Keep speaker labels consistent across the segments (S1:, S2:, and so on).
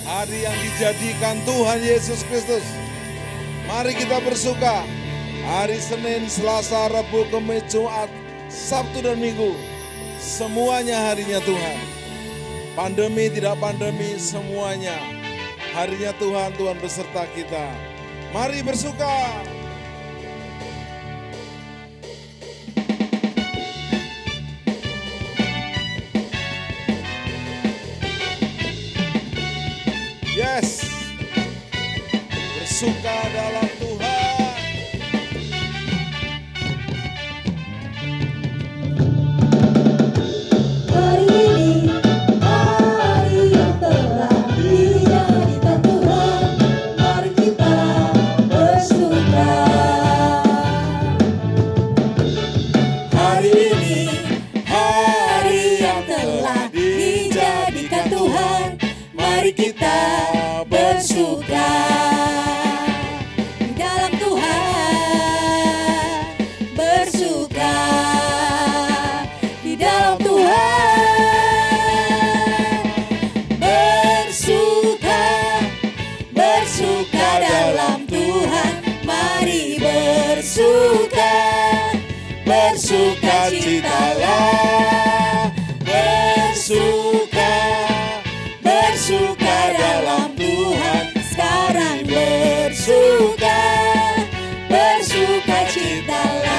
S1: hari yang dijadikan Tuhan Yesus Kristus. Mari kita bersuka. Hari Senin, Selasa, Rabu, Kamis, Jumat, Sabtu dan Minggu. Semuanya harinya Tuhan. Pandemi tidak pandemi, semuanya harinya Tuhan, Tuhan beserta kita. Mari bersuka. Yes, bersuka dalam Tuhan.
S2: Hari ini, hari yang telah dijadikan Tuhan, mari kita bersuka. Hari ini, hari yang telah dijadikan Tuhan, mari kita bersuka. Di dalam Tuhan, bersuka. Di dalam Tuhan, bersuka. Bersuka dalam Tuhan, mari bersuka. Bersuka citalah, bersuka. Bersuka dalam Tuhan, sekarang bersuka. Bersuka citalah.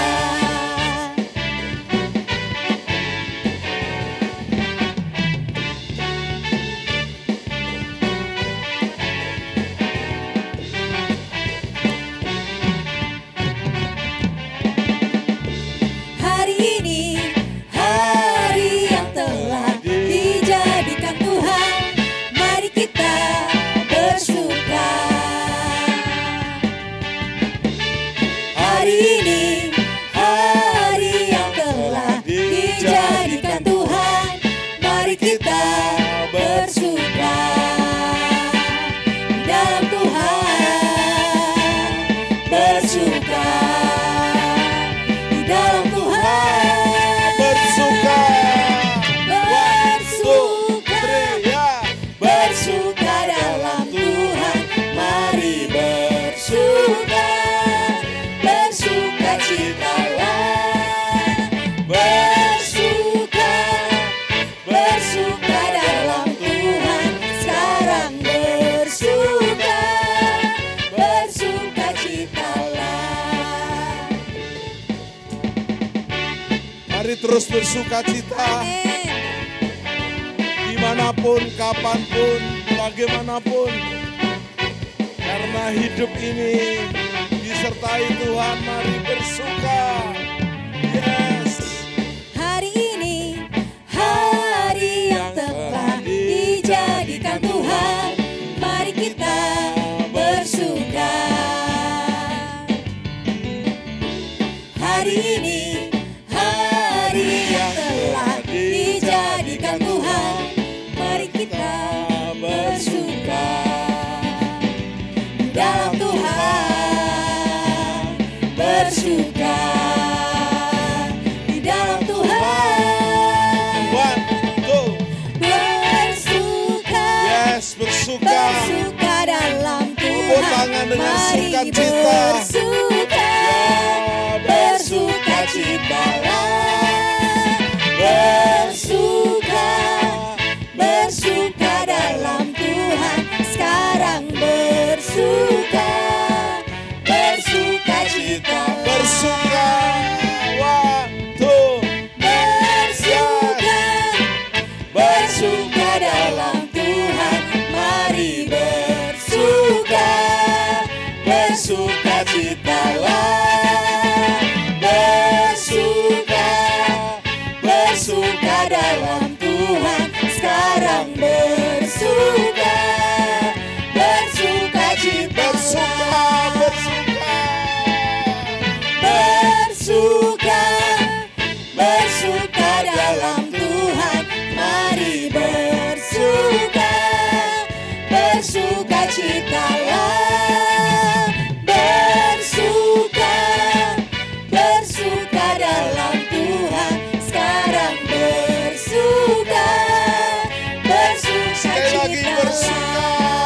S2: Hari ini, hari yang telah dijadikan Tuhan, mari kita bersuka. Hari ini, hari yang telah dijadikan Tuhan, mari kita bersuka. Di dalam Tuhan, bersuka. Di dalam Tuhan,
S1: Bersuka.
S2: bersuka.
S1: Ya.
S2: Bersuka dalam Tuhan, mari bersuka. Bersuka citalah, bersuka. Bersuka dalam Tuhan, sekarang bersuka. Bersuka citalah.
S1: Mari terus bersuka cita.
S2: Amin.
S1: Dimanapun, kapanpun, bagaimanapun. Karena hidup ini disertai Tuhan, mari bersuka. Yes.
S2: Hari ini, hari yang telah dijadikan Tuhan, mari kita bersuka. Hari ini, hari yang telah dijadikan Tuhan, mari kita bersuka. Di dalam Tuhan, bersuka. Di dalam Tuhan,
S1: One, two.
S2: bersuka.
S1: Yes, bersuka.
S2: Bersuka dalam
S1: Tepuk
S2: Tuhan,
S1: tangan dengan
S2: mari
S1: sukacita.
S2: bersuka.
S1: Ya,
S2: Bersuka citalah, bersuka. Bersuka dalam Tuhan, sekarang bersuka. Bersuka citalah,
S1: bersuka. One, two.
S2: bersuka. Bersuka dalam Tuhan, mari bersuka. Bersuka citalah, bersuka. Bersuka dalam Tuhan, sekarang bersuka. Bersuka citalah,
S1: Bersuka.
S2: bersuka. Bersuka dalam Tuhan, mari bersuka. Bersuka citalah, bersuka. Bersuka dalam Tuhan, sekarang bersuka. Bersuka
S1: Sekali lagi bersuka.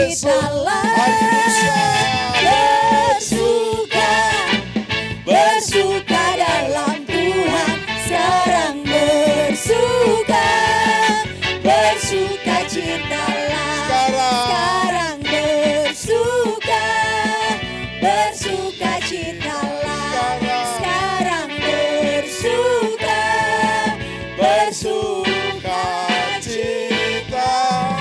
S1: Yesus. Hari
S2: bersuka, bersuka dalam Tuhan. Sekarang bersuka, bersuka citalah. Sekarang bersuka, bersuka citalah. Sekarang bersuka, bersuka
S1: citalah.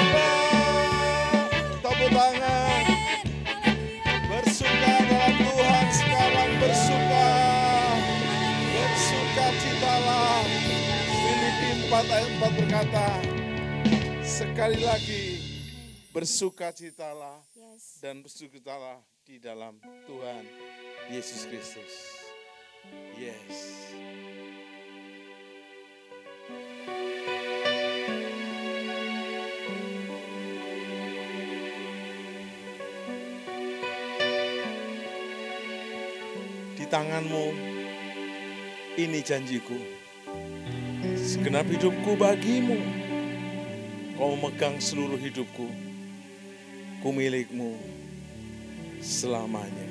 S1: Tepuk tangan. Bersuka dalam Tuhan, sekarang bersuka. Bersuka citalah. Filipi 4 ayat 4 berkata, sekali lagi bersuka citalah dan bersuka citalah di dalam Tuhan Yesus Kristus. Yes. Di tanganmu ini janjiku, segenap hidupku bagimu. Kau memegang seluruh hidupku, ku milikmu selamanya.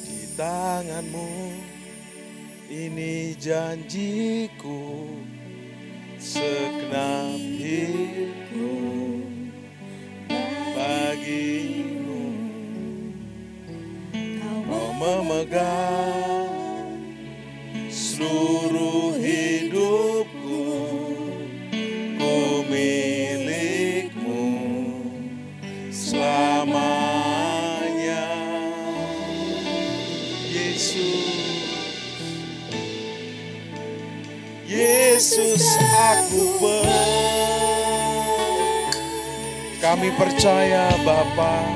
S1: Di tanganmu ini janjiku, segenap hidupku bagimu. Kau memegang seluruh hidupku, ku milikmu selamanya. Yesus aku kami percaya Bapa,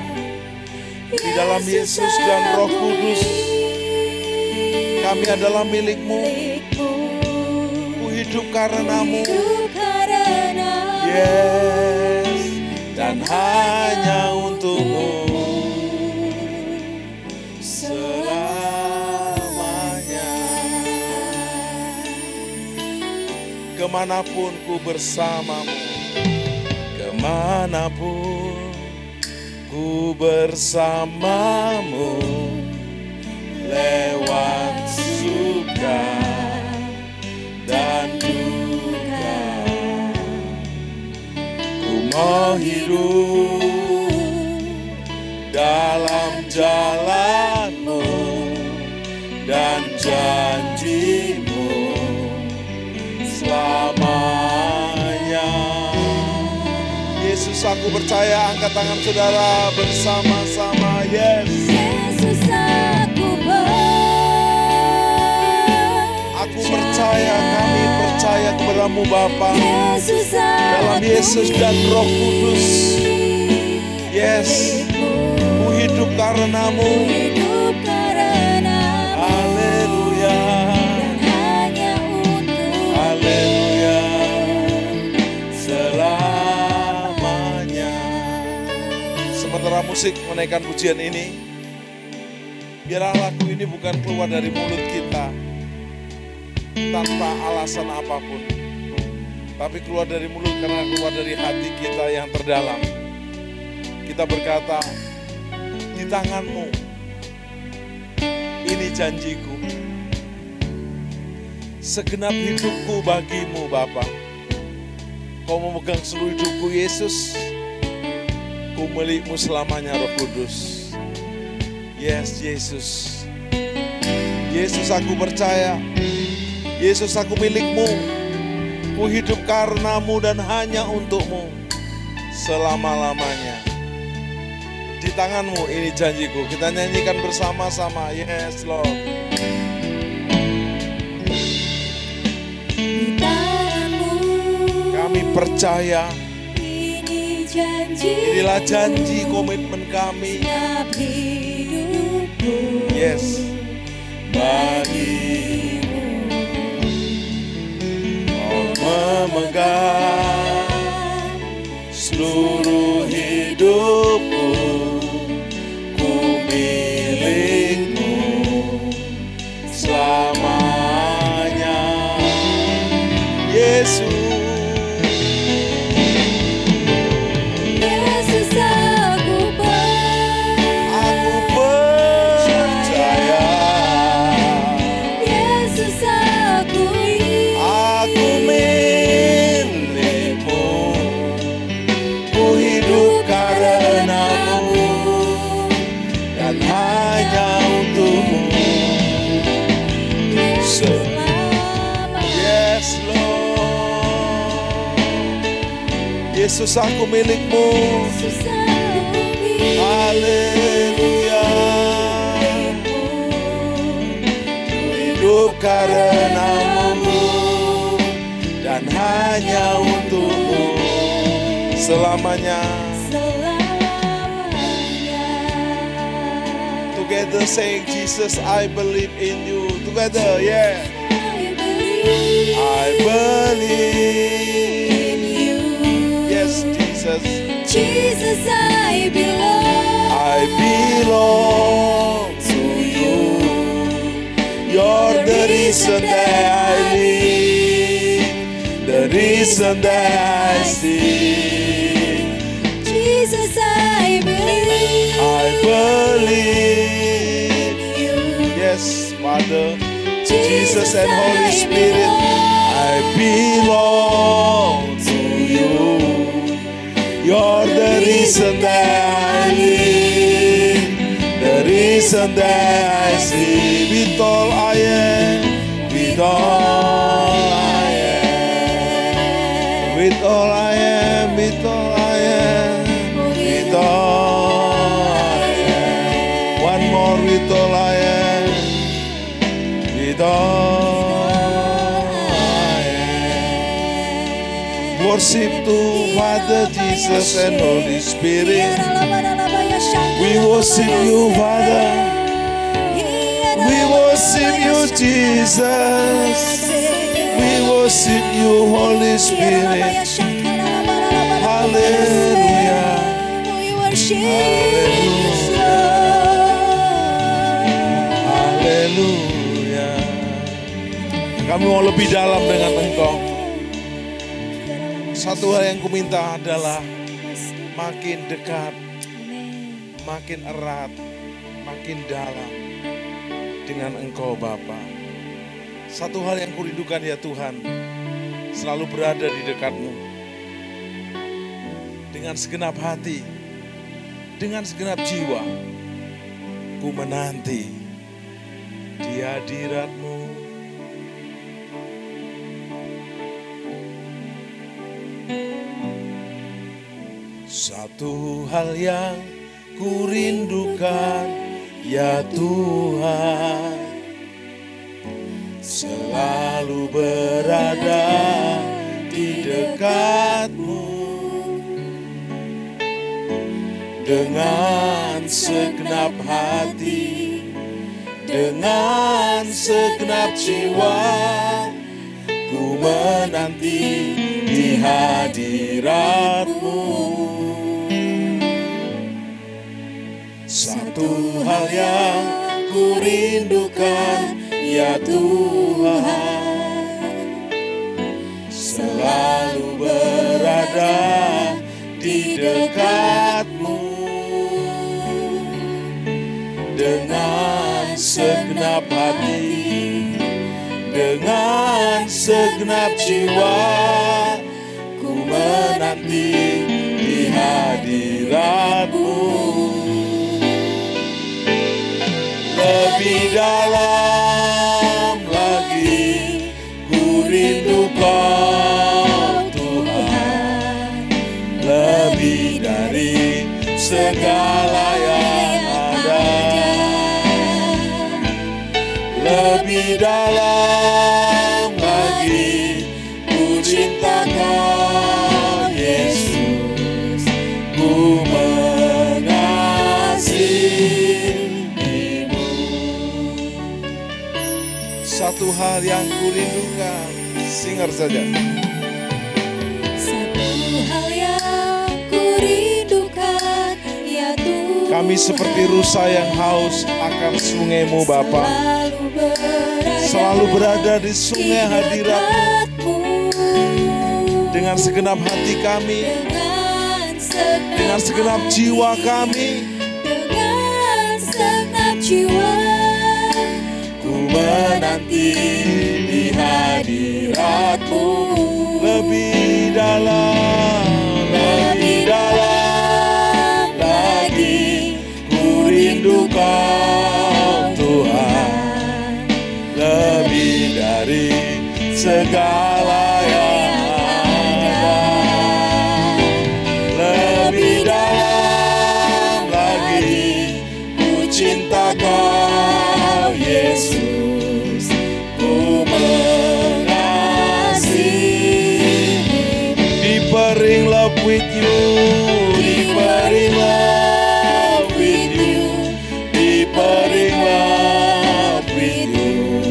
S1: di dalam Yesus dan Roh Kudus kami adalah milik-Mu. Ku hidup karenamu. Yes, dan hanya untuk-Mu selamanya. Kemanapun ku bersamamu, kemanapun ku bersamamu, lewat suka dan duka, ku mau hidup dalam jalan-Mu dan janji-Mu selamanya. Yesus aku percaya, angkat tangan saudara bersama-sama. Yes.
S2: Yesus
S1: aku percaya, kami percaya kepadamu Bapa,
S2: Yesus
S1: dalam Yesus dan Roh Kudus. Yes, ku hidup karenamu. Haleluya. Haleluya. Selamanya. Sementara musik menaikkan pujian ini, biarlah lagu ini bukan keluar dari mulut kita tanpa alasan apapun, tapi keluar dari mulut karena keluar dari hati kita yang terdalam. Kita berkata, di tangan-Mu ini janjiku, segenap hidupku bagimu Bapa. Kau memegang seluruh hidupku Yesus, ku milik-Mu selamanya Roh Kudus. Yes Yesus. Yesus aku percaya, Yesus aku milik-Mu, ku hidup karenamu dan hanya untuk-Mu selama-lamanya. Di tangan-Mu ini janjiku. Kita nyanyikan bersama-sama. Yes Lord.
S2: Di tangan-Mu
S1: kami percaya,
S2: ini janji,
S1: inilah janji komitmen kami.
S2: setiap hidupku.
S1: Yes, bagimu. Kau memegang seluruh hidupku, ku milik-Mu selamanya. Yesus, Yesus aku milikmu.
S2: Yesus aku milikmu.
S1: Haleluya. Hidup karenamu dan hanya untukmu selamanya. Together saying, Jesus, I believe in you. Together, yeah. I believe
S2: In you.
S1: Yes, Jesus.
S2: Jesus, I
S1: belong to you. You're the reason that I live, the reason that I see.
S2: Jesus, I believe.
S1: I believe.
S2: In you.
S1: Yes, Father, Jesus and Holy Spirit, I belong to you. You're the reason that I live, the reason that I see. With all I am, with all I am, with all I am, with all I am, with all I am. One more, with all I am, with all I am. Worship to Father, Jesus and Holy Spirit. We worship you, Father. We worship you, Jesus. We worship you, Holy Spirit. Hallelujah.
S2: We worship you,
S1: Haleluya. Kami mau lebih dalam dengan Engkau. Satu hal yang kuminta adalah makin dekat, makin erat, makin dalam dengan Engkau Bapa. Satu hal yang kurindukan ya Tuhan, selalu berada di dekatmu. Dengan segenap hati, dengan segenap jiwa, ku menanti di hadirat-Mu. Satu hal yang ku rindukan ya Tuhan, selalu berada di dekat-Mu. Dengan segenap hati, dengan segenap jiwa, ku menanti di hadirat-Mu. Satu hal yang ku rindukan ya Tuhan, selalu berada di dekat-Mu. Dengan segenap hati, dengan segenap jiwa, ku menanti di hadirat-Mu. Lebih dalam lagi ku rindu Kau Tuhan, lebih dari segala yang ada. Lebih dalam lagi ku cinta Kau Yesus, ku mengasihimu. Satu hal yang ku rindukan, singer saja.
S2: Satu hal yang ku rindukan ya Tuhan,
S1: Kami seperti rusa yang haus akan sungai-Mu Bapa, selalu berada di sungai hadirat-Mu. Dengan segenap hati kami, dengan segenap jiwa kami,
S2: dengan segenap jiwa,
S1: ku menanti di hadirat-Mu. Lebih dalam, lebih dalam lagi ku rindu Kau Tuhan, lebih dari segala yang ada. with you, deeper in love with you, deeper in love with you.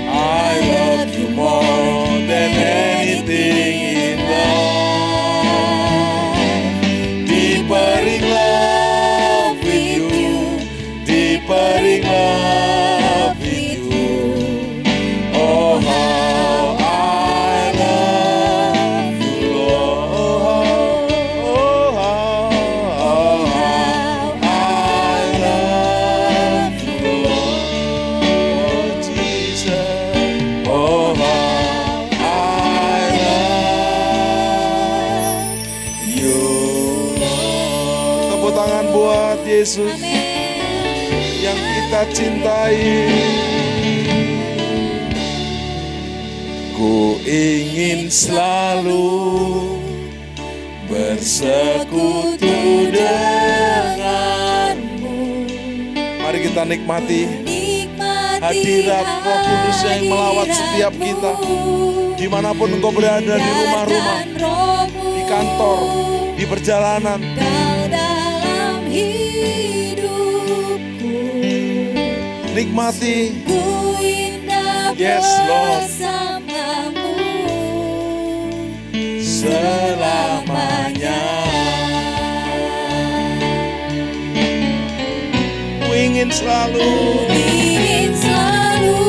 S1: I love you more than anything in life. Deeper in love with you, deeper in love with you. Oh, how I love you, Lord. Oh, how I love you, Lord Jesus. Oh, how I love you. Tepuk tangan buat Yesus yang kita cintai. Ku ingin selalu bersekutu denganmu. Mari kita nikmati hadirat Roh Kudus yang melawat setiap kita. Dimanapun engkau berada, di rumah-rumah, di kantor, di perjalanan.
S2: Dalam hidupku,
S1: Nikmati.
S2: ku indah
S1: Yes, Lord.
S2: bersamamu
S1: Selamanya. Ku ingin selalu
S2: ingin selalu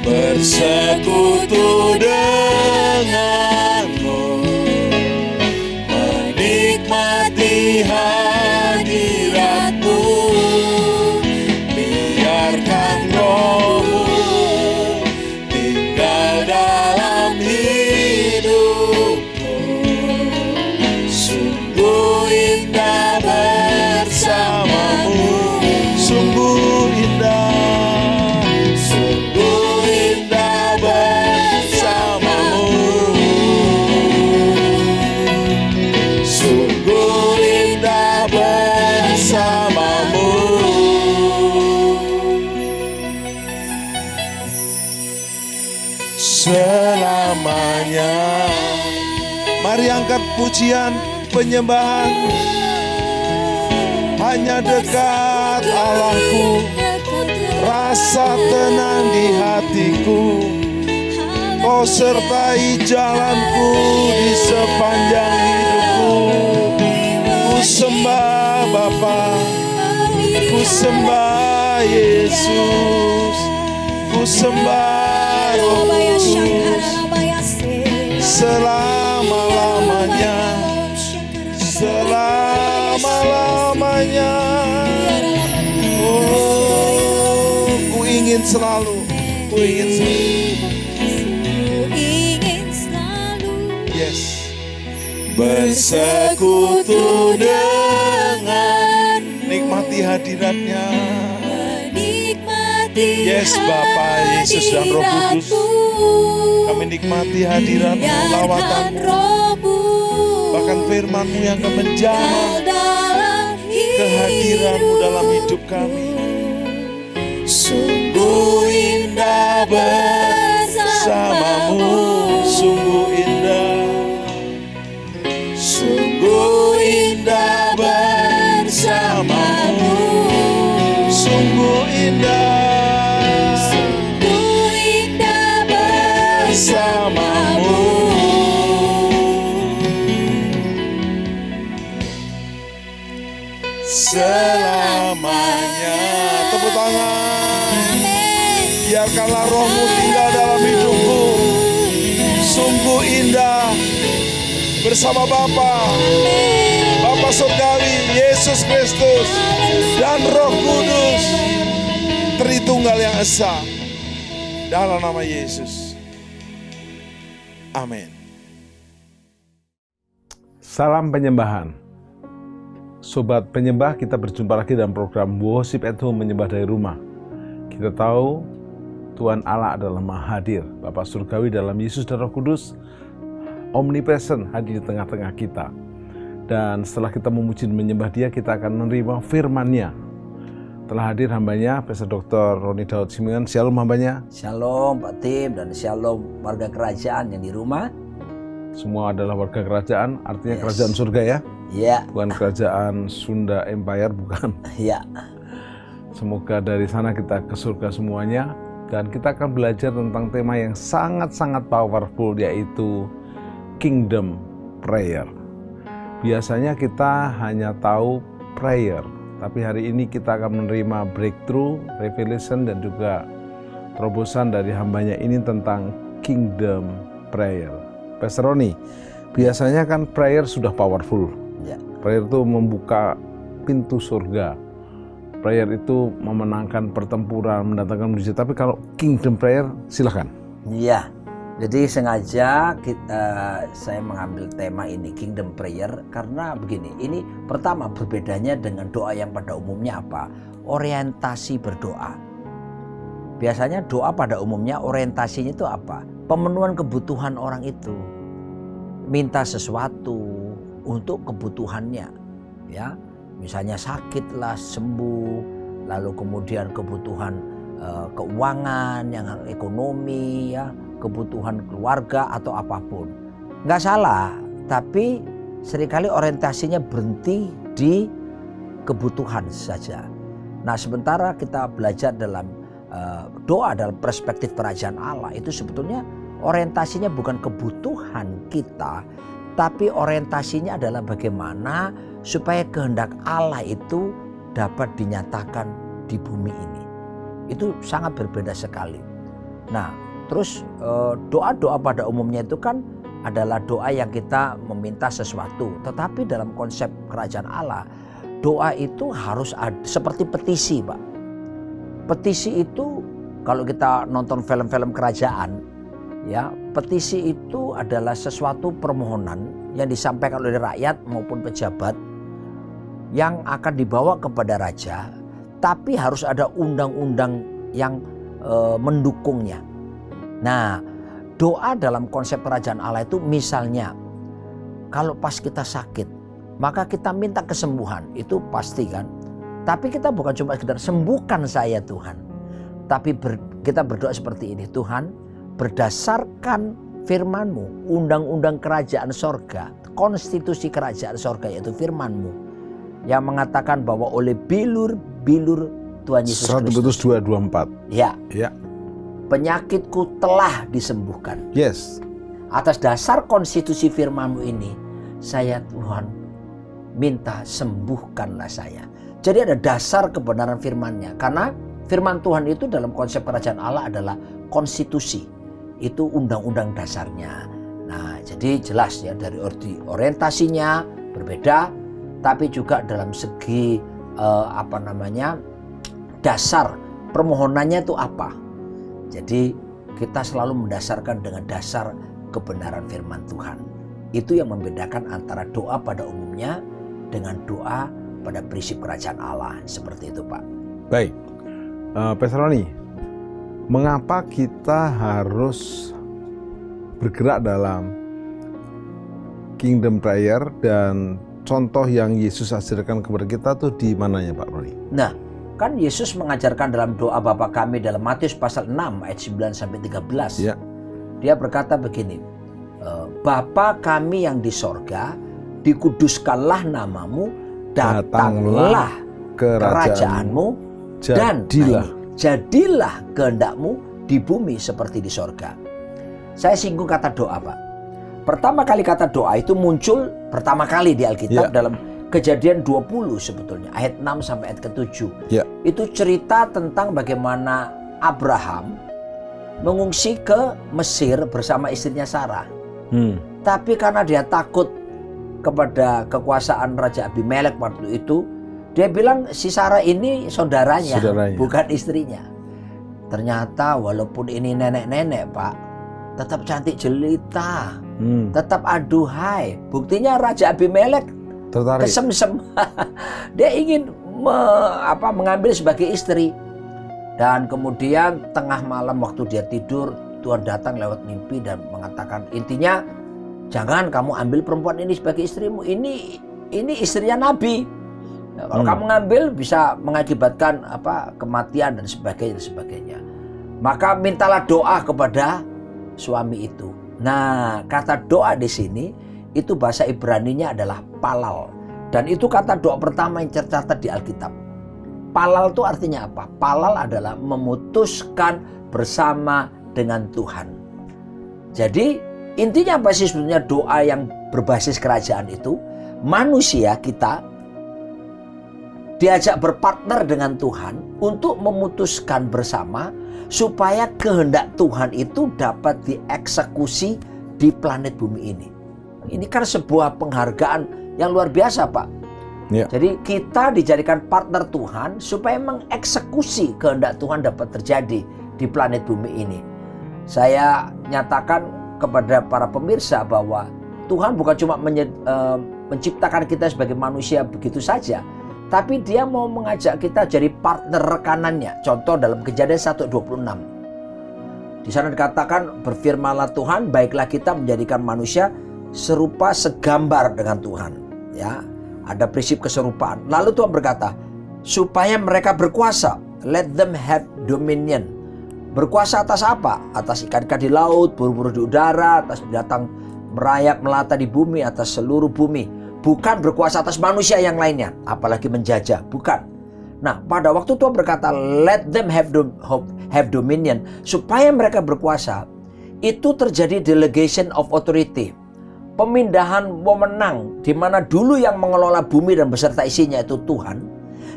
S1: bersekutu denganmu, menikmati hadiratmu. Biarkan Roh-Mu tinggal dalam hidupku. Sungguh indah bersamamu, sungguh indah, sungguh indah bersamamu, sungguh indah bersamamu. Selamanya. Mari angkat pujian penyembahan. Hanya dekat Allahku, rasa tenang di hatiku. Kau sertai jalanku di sepanjang hidupku. Ku sembah Bapa, ku sembah Yesus, ku sembah Roh Kudus selama-lamanya, selama-lamanya. Oh, ku ingin selalu, ku ingin selalu. Yes. Bersekutu dengan, nikmati hadiratnya. Yes, Bapa, Yesus dan Roh Kudus, kami nikmati hadirat-Mu, lawatan, bahkan firman-Mu yang akan menjamah kehadiran-Mu dalam hidup kami. Sungguh indah bersamamu, sungguh indah, sungguh indah bersamamu, sungguh indah. Bersamamu. Selamanya. Tepuk tangan. Biarkanlah Roh-Mu tinggal dalam hidupku. Sungguh indah bersama Bapa, Bapa Surgawi, Yesus Kristus, dan Roh Kudus, Tritunggal yang Esa. Dalam nama Yesus. Amin.
S3: Salam penyembahan. Sobat penyembah, kita berjumpa lagi dalam program Worship at Home, menyembah dari rumah. Kita tahu Tuhan Allah adalah Maha Hadir, Bapa Surgawi dalam Yesus dan Roh Kudus, omnipresent, hadir di tengah-tengah kita. Dan setelah kita memuji dan menyembah Dia, kita akan menerima firman-Nya. Telah hadir hambanya, Pastor Dr. Roni Daud Simeon. Shalom hambanya.
S4: Shalom Pak Tim dan shalom warga kerajaan yang di rumah.
S3: semua adalah warga kerajaan, artinya
S4: Yes.
S3: kerajaan surga ya.
S4: Ya,
S3: Bukan kerajaan Sunda Empire, bukan.
S4: ya.
S3: Semoga dari sana kita ke surga semuanya. Dan kita akan belajar tentang tema yang sangat-sangat powerful, yaitu Kingdom Prayer. Biasanya kita hanya tahu prayer, tapi hari ini kita akan menerima breakthrough, revelation, dan juga terobosan dari hambanya ini tentang Kingdom Prayer. Pastor Roni, biasanya kan prayer sudah powerful.
S4: Ya.
S3: Prayer itu membuka pintu surga. Prayer itu memenangkan pertempuran, mendatangkan mujizat. Tapi kalau Kingdom Prayer, silakan.
S4: Iya, jadi sengaja saya mengambil tema ini Kingdom Prayer karena begini, ini pertama berbedanya dengan doa yang pada umumnya apa? Orientasi berdoa. Biasanya doa pada umumnya orientasinya itu apa? Pemenuhan kebutuhan orang itu. Minta sesuatu untuk kebutuhannya, ya. Misalnya sakitlah sembuh, lalu kemudian kebutuhan keuangan, yang ekonomi, ya, kebutuhan keluarga atau apapun. Nggak salah, tapi seringkali orientasinya berhenti di kebutuhan saja. Nah, sementara kita belajar dalam doa dalam perspektif kerajaan Allah, itu sebetulnya orientasinya bukan kebutuhan kita, tapi orientasinya adalah bagaimana supaya kehendak Allah itu dapat dinyatakan di bumi ini. Itu sangat berbeda sekali. Nah, terus doa-doa pada umumnya itu kan adalah doa yang kita meminta sesuatu. Tetapi dalam konsep kerajaan Allah, doa itu harus seperti petisi, Pak. Petisi itu kalau kita nonton film-film kerajaan, ya, petisi itu adalah sesuatu permohonan yang disampaikan oleh rakyat maupun pejabat yang akan dibawa kepada raja, tapi harus ada undang-undang yang mendukungnya. Nah, doa dalam konsep kerajaan Allah itu misalnya kalau pas kita sakit, maka kita minta kesembuhan, itu pasti kan. Tapi kita bukan cuma sekedar sembuhkan saya Tuhan, tapi kita berdoa seperti ini, Tuhan, berdasarkan firman-Mu, undang-undang kerajaan sorga, konstitusi kerajaan sorga yaitu firman-Mu, yang mengatakan bahwa oleh bilur-bilur Tuhan Yesus
S3: 1 Petrus
S4: Kristus,
S3: 2:24.
S4: ya,
S3: Ya.
S4: penyakitku telah disembuhkan.
S3: Yes.
S4: Atas dasar konstitusi firman-Mu ini, saya Tuhan minta sembuhkanlah saya. Jadi ada dasar kebenaran firman-Nya. Karena firman Tuhan itu dalam konsep kerajaan Allah adalah konstitusi. Itu undang-undang dasarnya. Nah, jadi jelas ya dari orientasinya berbeda, tapi juga dalam segi dasar permohonannya itu apa. Jadi kita selalu mendasarkan dengan dasar kebenaran firman Tuhan. Itu yang membedakan antara doa pada umumnya dengan doa pada prinsip kerajaan Allah. Seperti itu, Pak.
S3: Baik. Pastor Roni, mengapa kita harus bergerak dalam Kingdom Prayer dan contoh yang Yesus ajarkan kepada kita tuh di mananya, Pak Roni?
S4: Nah, kan Yesus mengajarkan dalam doa Bapa kami dalam Matius pasal 6 ayat 9-13.
S3: Ya.
S4: Dia berkata begini, Bapa kami yang di sorga, dikuduskanlah namamu, datanglah kerajaanmu, dan jadilah kehendakmu di bumi seperti di sorga. Saya singgung kata doa, Pak. Pertama kali kata doa itu muncul pertama kali di Alkitab dalam Kejadian 20 sebetulnya, ayat 6 sampai ayat ke-7. Itu cerita tentang bagaimana Abraham mengungsi ke Mesir bersama istrinya Sarah. Tapi karena dia takut kepada kekuasaan Raja Abimelek waktu itu, dia bilang si Sarah ini saudaranya, bukan istrinya. Ternyata walaupun ini nenek-nenek, Pak, tetap cantik jelita, tetap aduhai. Buktinya Raja Abimelek tertarik, kesemsem. Dia ingin mengambil sebagai istri. Dan kemudian tengah malam waktu dia tidur, Tuhan datang lewat mimpi dan mengatakan, intinya jangan kamu ambil perempuan ini sebagai istrimu. Ini istrinya Nabi. Nah, kalau kamu ngambil bisa mengakibatkan kematian dan sebagainya. Maka mintalah doa kepada suami itu. Nah, kata doa di sini itu bahasa Ibraninya adalah palal. Dan itu kata doa pertama yang tercatat di Alkitab. Palal itu artinya apa? Palal adalah memutuskan bersama dengan Tuhan. Jadi intinya apa sih sebetulnya doa yang berbasis kerajaan itu? Manusia kita diajak berpartner dengan Tuhan untuk memutuskan bersama supaya kehendak Tuhan itu dapat dieksekusi di planet bumi ini. Ini kan sebuah penghargaan yang luar biasa, Pak.
S3: Ya.
S4: Jadi kita dijadikan partner Tuhan supaya mengeksekusi kehendak Tuhan dapat terjadi di planet bumi ini. Saya nyatakan kepada para pemirsa bahwa Tuhan bukan cuma menciptakan kita sebagai manusia begitu saja, tapi Dia mau mengajak kita jadi partner rekanannya. Contoh dalam Kejadian 1:26. Di sana dikatakan, berfirmanlah Tuhan, baiklah kita menjadikan manusia serupa segambar dengan Tuhan. Ya, ada prinsip keserupaan. Lalu Tuhan berkata, supaya mereka berkuasa, let them have dominion. Berkuasa atas apa? Atas ikan-ikan di laut, burung-burung di udara, atas binatang merayap melata di bumi, atas seluruh bumi. Bukan berkuasa atas manusia yang lainnya, apalagi menjajah. Bukan. Nah, pada waktu Tuhan berkata, let them have dominion, supaya mereka berkuasa, itu terjadi delegation of authority. Pemindahan wewenang, di mana dulu yang mengelola bumi dan beserta isinya itu Tuhan,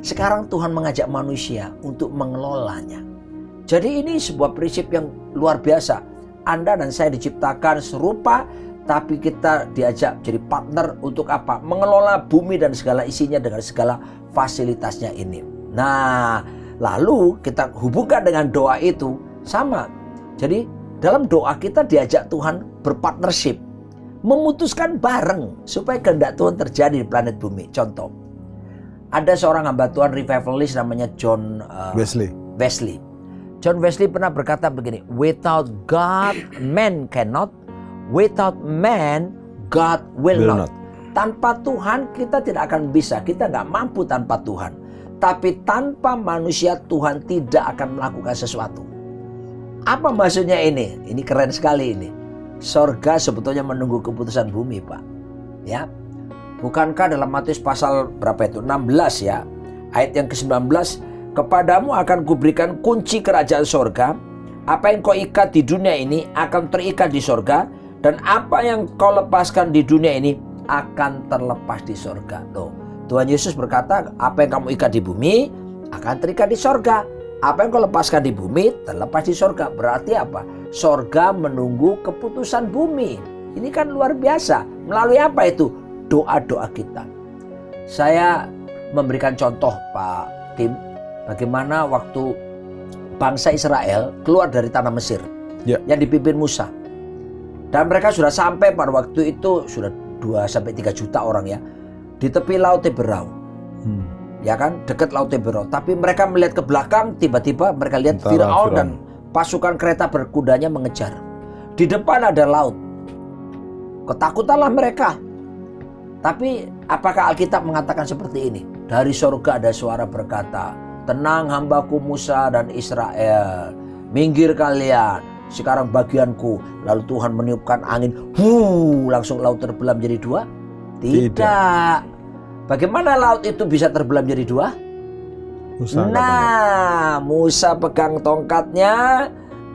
S4: sekarang Tuhan mengajak manusia untuk mengelolanya. Jadi ini sebuah prinsip yang luar biasa. Anda dan saya diciptakan serupa, tapi kita diajak jadi partner untuk apa? Mengelola bumi dan segala isinya dengan segala fasilitasnya ini. Nah, lalu kita hubungkan dengan doa itu sama. Jadi dalam doa kita diajak Tuhan berpartnership, memutuskan bareng supaya kehendak Tuhan terjadi di planet bumi. Contoh, ada seorang hamba Tuhan revivalist namanya John Wesley. John Wesley pernah berkata begini, without God, man cannot. Without man, God will not. Tanpa Tuhan kita tidak akan bisa. Kita nggak mampu tanpa Tuhan. Tapi tanpa manusia Tuhan tidak akan melakukan sesuatu. Apa maksudnya ini? Ini keren sekali ini. Sorga sebetulnya menunggu keputusan bumi, Pak. Ya, bukankah dalam Matius pasal berapa itu? 16 ya. Ayat yang ke-19, kepadamu akan kuberikan kunci kerajaan sorga. Apa yang kau ikat di dunia ini akan terikat di sorga. Dan apa yang kau lepaskan di dunia ini akan terlepas di sorga. Tuh, Tuhan Yesus berkata, apa yang kamu ikat di bumi akan terikat di sorga. Apa yang kau lepaskan di bumi terlepas di sorga. Berarti apa? Sorga menunggu keputusan bumi. Ini kan luar biasa. Melalui apa itu? Doa-doa kita. Saya memberikan contoh, Pak Tim, bagaimana waktu bangsa Israel keluar dari tanah Mesir yang dipimpin Musa. Dan mereka sudah sampai pada waktu itu sudah 2-3 juta orang ya, di tepi Laut Teberau. Ya kan, dekat Laut Teberau. Tapi mereka melihat ke belakang, tiba-tiba mereka lihat Firaun dan pasukan kereta berkudanya mengejar. Di depan ada laut. Ketakutanlah mereka. Tapi apakah Alkitab mengatakan seperti ini? Dari surga ada suara berkata, tenang hambaku Musa dan Israel, minggir kalian, sekarang bagianku. Lalu Tuhan meniupkan angin, langsung laut terbelah menjadi dua? Tidak. Bagaimana laut itu bisa terbelah menjadi dua? Musa pegang tongkatnya,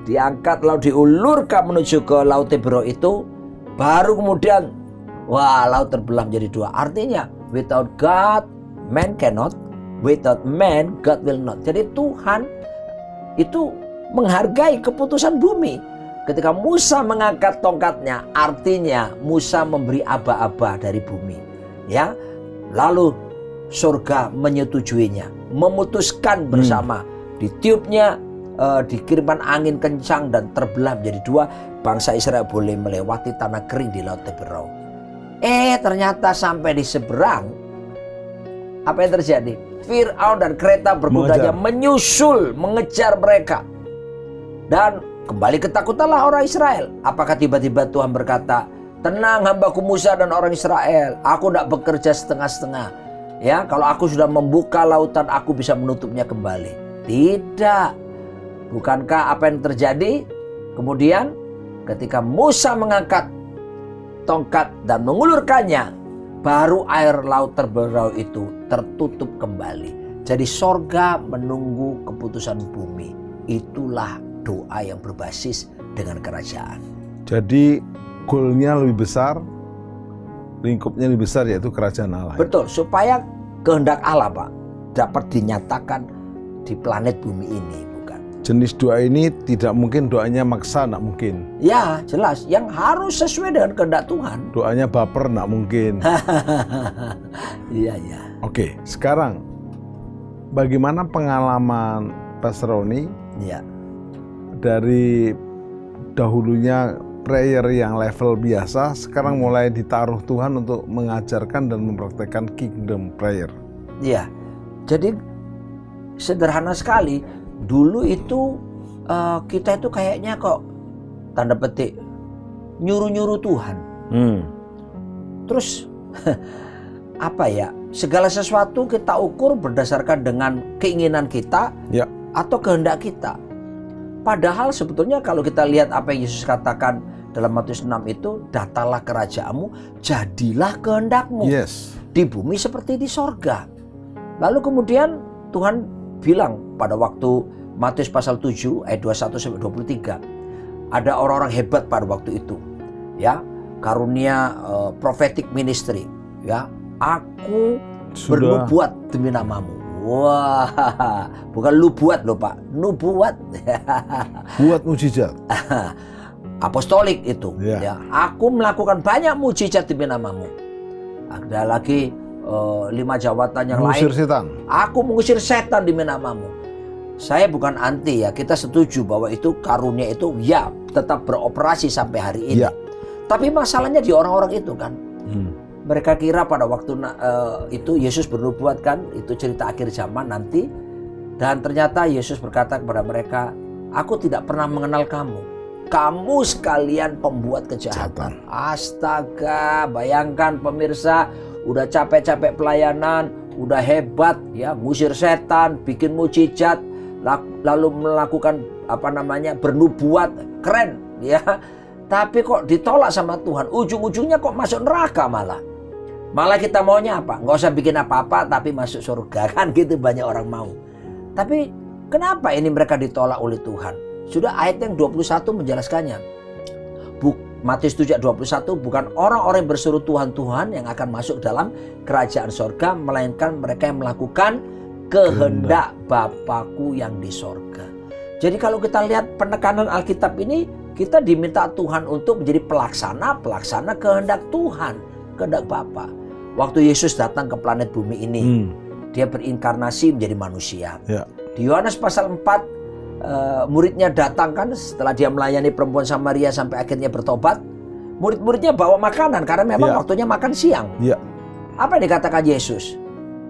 S4: diangkat lalu diulurkan menuju ke Laut Teberau itu, baru kemudian laut terbelah menjadi dua. Artinya without God man cannot, without man God will not. Jadi Tuhan itu menghargai keputusan bumi. Ketika Musa mengangkat tongkatnya, artinya Musa memberi aba-aba dari bumi. Ya, lalu surga menyetujuinya, memutuskan bersama, ditiupnya, dikirimkan angin kencang dan terbelah menjadi dua. Bangsa Israel boleh melewati tanah kering di Laut Teberau. Ternyata sampai di seberang, apa yang terjadi? Firaun dan kereta berkudanya menyusul, mengejar mereka. Dan kembali ketakutanlah orang Israel. Apakah tiba-tiba Tuhan berkata, tenang hambaku Musa dan orang Israel, aku tidak bekerja setengah-setengah. Ya, kalau aku sudah membuka lautan, aku bisa menutupnya kembali. Tidak. Bukankah apa yang terjadi? Kemudian ketika Musa mengangkat tongkat dan mengulurkannya, baru air laut terbelah itu tertutup kembali. Jadi sorga menunggu keputusan bumi. Itulah doa yang berbasis dengan kerajaan.
S3: Jadi goalnya lebih besar, lingkupnya lebih besar, yaitu kerajaan Allah.
S4: Betul, supaya kehendak Allah, Pak, dapat dinyatakan di planet bumi ini, bukan?
S3: Jenis doa ini tidak mungkin doanya maksa, tidak mungkin.
S4: Ya, jelas. Yang harus sesuai dengan kehendak Tuhan.
S3: Doanya baper, tidak mungkin.
S4: Iya, iya.
S3: Oke, sekarang bagaimana pengalaman Pastor Roni
S4: Iya.
S3: dari dahulunya prayer yang level biasa, sekarang mulai ditaruh Tuhan untuk mengajarkan dan mempraktekkan kingdom prayer.
S4: Iya. Jadi sederhana sekali. Dulu itu kita itu kayaknya kok tanda petik nyuruh-nyuruh Tuhan. Terus apa ya? Segala sesuatu kita ukur berdasarkan dengan keinginan kita
S3: Ya.
S4: atau kehendak kita. Padahal sebetulnya kalau kita lihat apa yang Yesus katakan dalam Matius 6 itu, datanglah kerajaanmu, jadilah kehendakmu.
S3: Yes.
S4: Di bumi seperti di sorga. Lalu kemudian Tuhan bilang pada waktu Matius pasal 7 ayat 21-23, ada orang-orang hebat pada waktu itu, ya, karunia prophetic ministry, ya, aku bernubuat demi namamu. Wah, bukan lu buat loh Pak, nubuat.
S3: Buat mujizat.
S4: Apostolik itu,
S3: Ya.
S4: ya. Aku melakukan banyak mujizat demi namamu. Ada lagi 5 jawatan yang
S3: Mengusir
S4: lain.
S3: setan.
S4: Aku mengusir setan demi namamu. Saya bukan anti ya, kita setuju bahwa itu karunia itu ya tetap beroperasi sampai hari ini.
S3: Ya.
S4: Tapi masalahnya di orang-orang itu kan. Mereka kira pada waktu itu Yesus bernubuat kan, itu cerita akhir zaman nanti. Dan ternyata Yesus berkata kepada mereka, aku tidak pernah mengenal kamu. Kamu sekalian pembuat kejahatan. Astaga, bayangkan pemirsa, udah capek-capek pelayanan, udah hebat ya, ngusir setan, bikin mujizat, lalu melakukan bernubuat, keren ya. Tapi kok ditolak sama Tuhan, ujung-ujungnya kok masuk neraka malah. Malah kita maunya apa? Nggak usah bikin apa-apa tapi masuk surga, kan gitu banyak orang mau. Tapi kenapa ini mereka ditolak oleh Tuhan? Sudah ayat yang 21 menjelaskannya. Matius 7:21, bukan orang-orang yang berseru Tuhan-Tuhan yang akan masuk dalam kerajaan sorga, melainkan mereka yang melakukan kehendak Bapakku yang di sorga. Jadi kalau kita lihat penekanan Alkitab ini, kita diminta Tuhan untuk menjadi pelaksana kehendak Tuhan, kehendak Bapa. Waktu Yesus datang ke planet bumi ini, dia berinkarnasi menjadi manusia.
S3: Ya.
S4: Di Yohanes pasal 4, muridnya datang kan setelah dia melayani perempuan Samaria sampai akhirnya bertobat. Murid-muridnya bawa makanan karena memang waktunya makan siang.
S3: Ya.
S4: Apa yang dikatakan Yesus?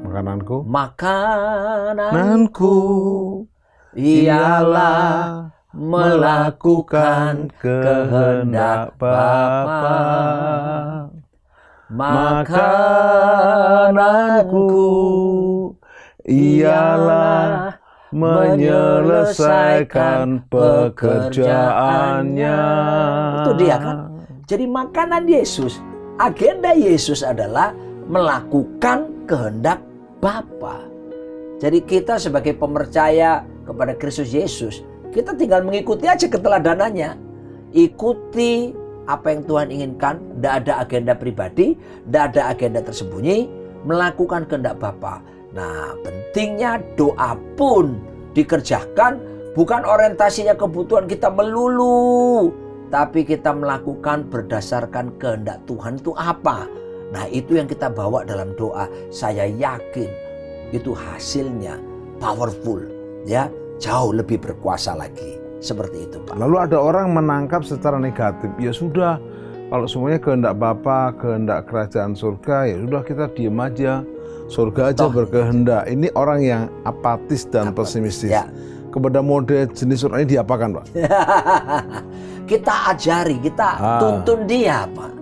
S3: Makananku
S4: ialah melakukan kehendak Bapa. Makananku ialah menyelesaikan pekerjaannya. Itu dia kan. Jadi makanan Yesus, agenda Yesus adalah melakukan kehendak Bapa. Jadi kita sebagai pemercaya kepada Kristus Yesus, kita tinggal mengikuti aja keteladanannya. Ikuti apa yang Tuhan inginkan, tidak ada agenda pribadi, tidak ada agenda tersembunyi, melakukan kehendak Bapa. Nah, pentingnya doa pun dikerjakan, bukan orientasinya kebutuhan kita melulu, tapi kita melakukan berdasarkan kehendak Tuhan itu apa. Nah, itu yang kita bawa dalam doa. Saya yakin itu hasilnya powerful, ya, jauh lebih berkuasa lagi. Seperti itu, Pak.
S3: Lalu ada orang menangkap secara negatif. Ya sudah, kalau semuanya kehendak Bapa, kehendak kerajaan surga, ya sudah kita diam aja. Surga aja berkehendak. Ini orang yang apatis dan pesimistis.
S4: Ya.
S3: Kepada mode jenis orang ini diapakan, Pak?
S4: Kita ajari, kita tuntun dia, Pak.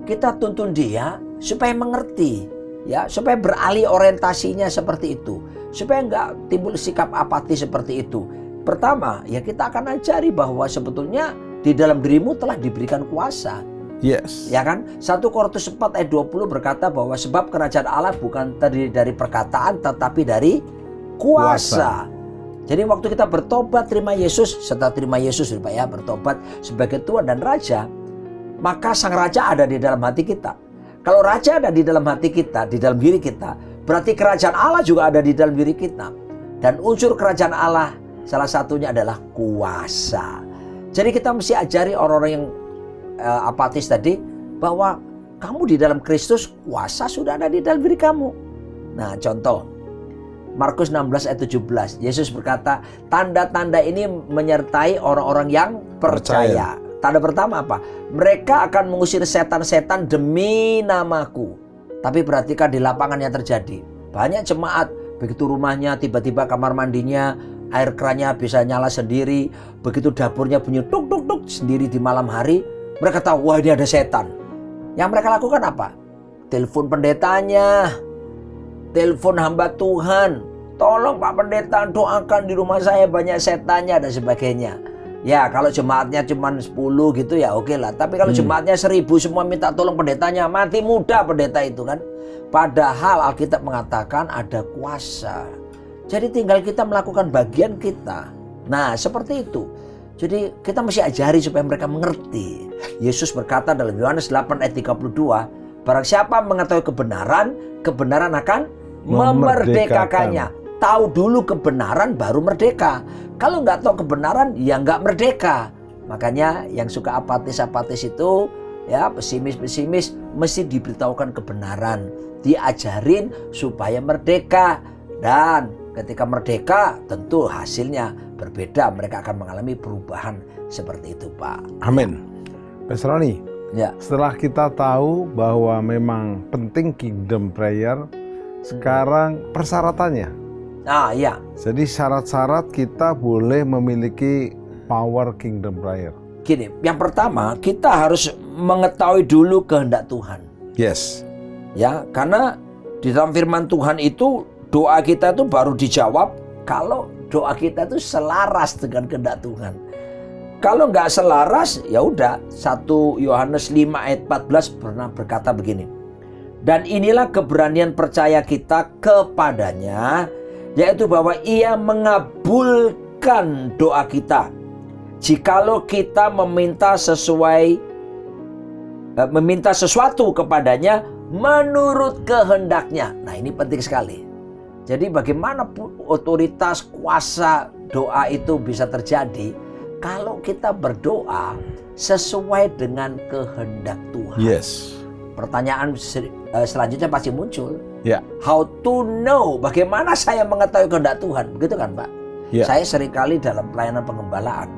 S4: Kita tuntun dia supaya mengerti, ya, supaya beralih orientasinya seperti itu, supaya nggak timbul sikap apatis seperti itu. Pertama, ya kita akan ajari bahwa sebetulnya di dalam dirimu telah diberikan kuasa.
S3: Yes.
S4: Ya kan? 1 Korintus 4 ayat 20 berkata bahwa sebab kerajaan Allah bukan terdiri dari perkataan tetapi dari kuasa. Jadi waktu kita bertobat terima Yesus, setelah terima Yesus Pak ya, bertobat sebagai Tuhan dan Raja, maka Sang Raja ada di dalam hati kita. Kalau Raja ada di dalam hati kita, di dalam diri kita, berarti kerajaan Allah juga ada di dalam diri kita. Dan unsur kerajaan Allah salah satunya adalah kuasa. Jadi kita mesti ajari orang-orang yang apatis tadi bahwa kamu di dalam Kristus, kuasa sudah ada di dalam diri kamu. Nah, contoh Markus 16 ayat 17, Yesus berkata, tanda-tanda ini menyertai orang-orang yang percaya. Tanda pertama apa? Mereka akan mengusir setan-setan demi namaku. Tapi perhatikan di lapangan yang terjadi. Banyak jemaat, begitu rumahnya tiba-tiba kamar mandinya, air kerannya bisa nyala sendiri. Begitu dapurnya bunyi tuk tuk tuk sendiri di malam hari, mereka tahu, wah ini ada setan. Yang mereka lakukan apa? Telepon pendetanya, telepon hamba Tuhan. Tolong Pak Pendeta doakan di rumah saya banyak setannya dan sebagainya. Ya kalau jemaatnya cuma 10 gitu ya oke lah. Tapi kalau jemaatnya 1000 semua minta tolong pendetanya, mati muda pendeta itu kan. Padahal Alkitab mengatakan ada kuasa. Jadi tinggal kita melakukan bagian kita. Nah seperti itu. Jadi kita mesti ajari supaya mereka mengerti. Yesus berkata dalam Yohanes 8 ayat 32, barang siapa mengetahui kebenaran, kebenaran akan memerdekakannya. Tahu dulu kebenaran baru merdeka. Kalau nggak tahu kebenaran ya nggak merdeka. Makanya yang suka apatis-apatis itu, ya pesimis-pesimis, mesti diberitahukan kebenaran, diajarin supaya merdeka. Dan ketika merdeka tentu hasilnya berbeda, mereka akan mengalami perubahan seperti itu Pak.
S3: Amin. Pastor Roni,
S4: Ya.
S3: setelah kita tahu bahwa memang penting kingdom prayer, sekarang persyaratannya.
S4: Nah ya.
S3: Jadi syarat-syarat kita boleh memiliki power kingdom prayer.
S4: Gini, yang pertama kita harus mengetahui dulu kehendak Tuhan.
S3: Yes.
S4: Ya, karena di dalam firman Tuhan itu doa kita itu baru dijawab kalau doa kita itu selaras dengan kehendak Tuhan. Kalau nggak selaras, ya udah. 1 Yohanes 5 ayat 14 pernah berkata begini. Dan inilah keberanian percaya kita kepadanya, yaitu bahwa Ia mengabulkan doa kita. Jikalau kita meminta sesuatu kepadanya menurut kehendaknya. Nah, ini penting sekali. Jadi bagaimana otoritas kuasa doa itu bisa terjadi kalau kita berdoa sesuai dengan kehendak Tuhan.
S3: Yes.
S4: Pertanyaan selanjutnya pasti muncul.
S3: Ya.
S4: How to know? Bagaimana saya mengetahui kehendak Tuhan? Begitu kan Pak?
S3: Ya.
S4: Saya seringkali dalam pelayanan pengembalaan,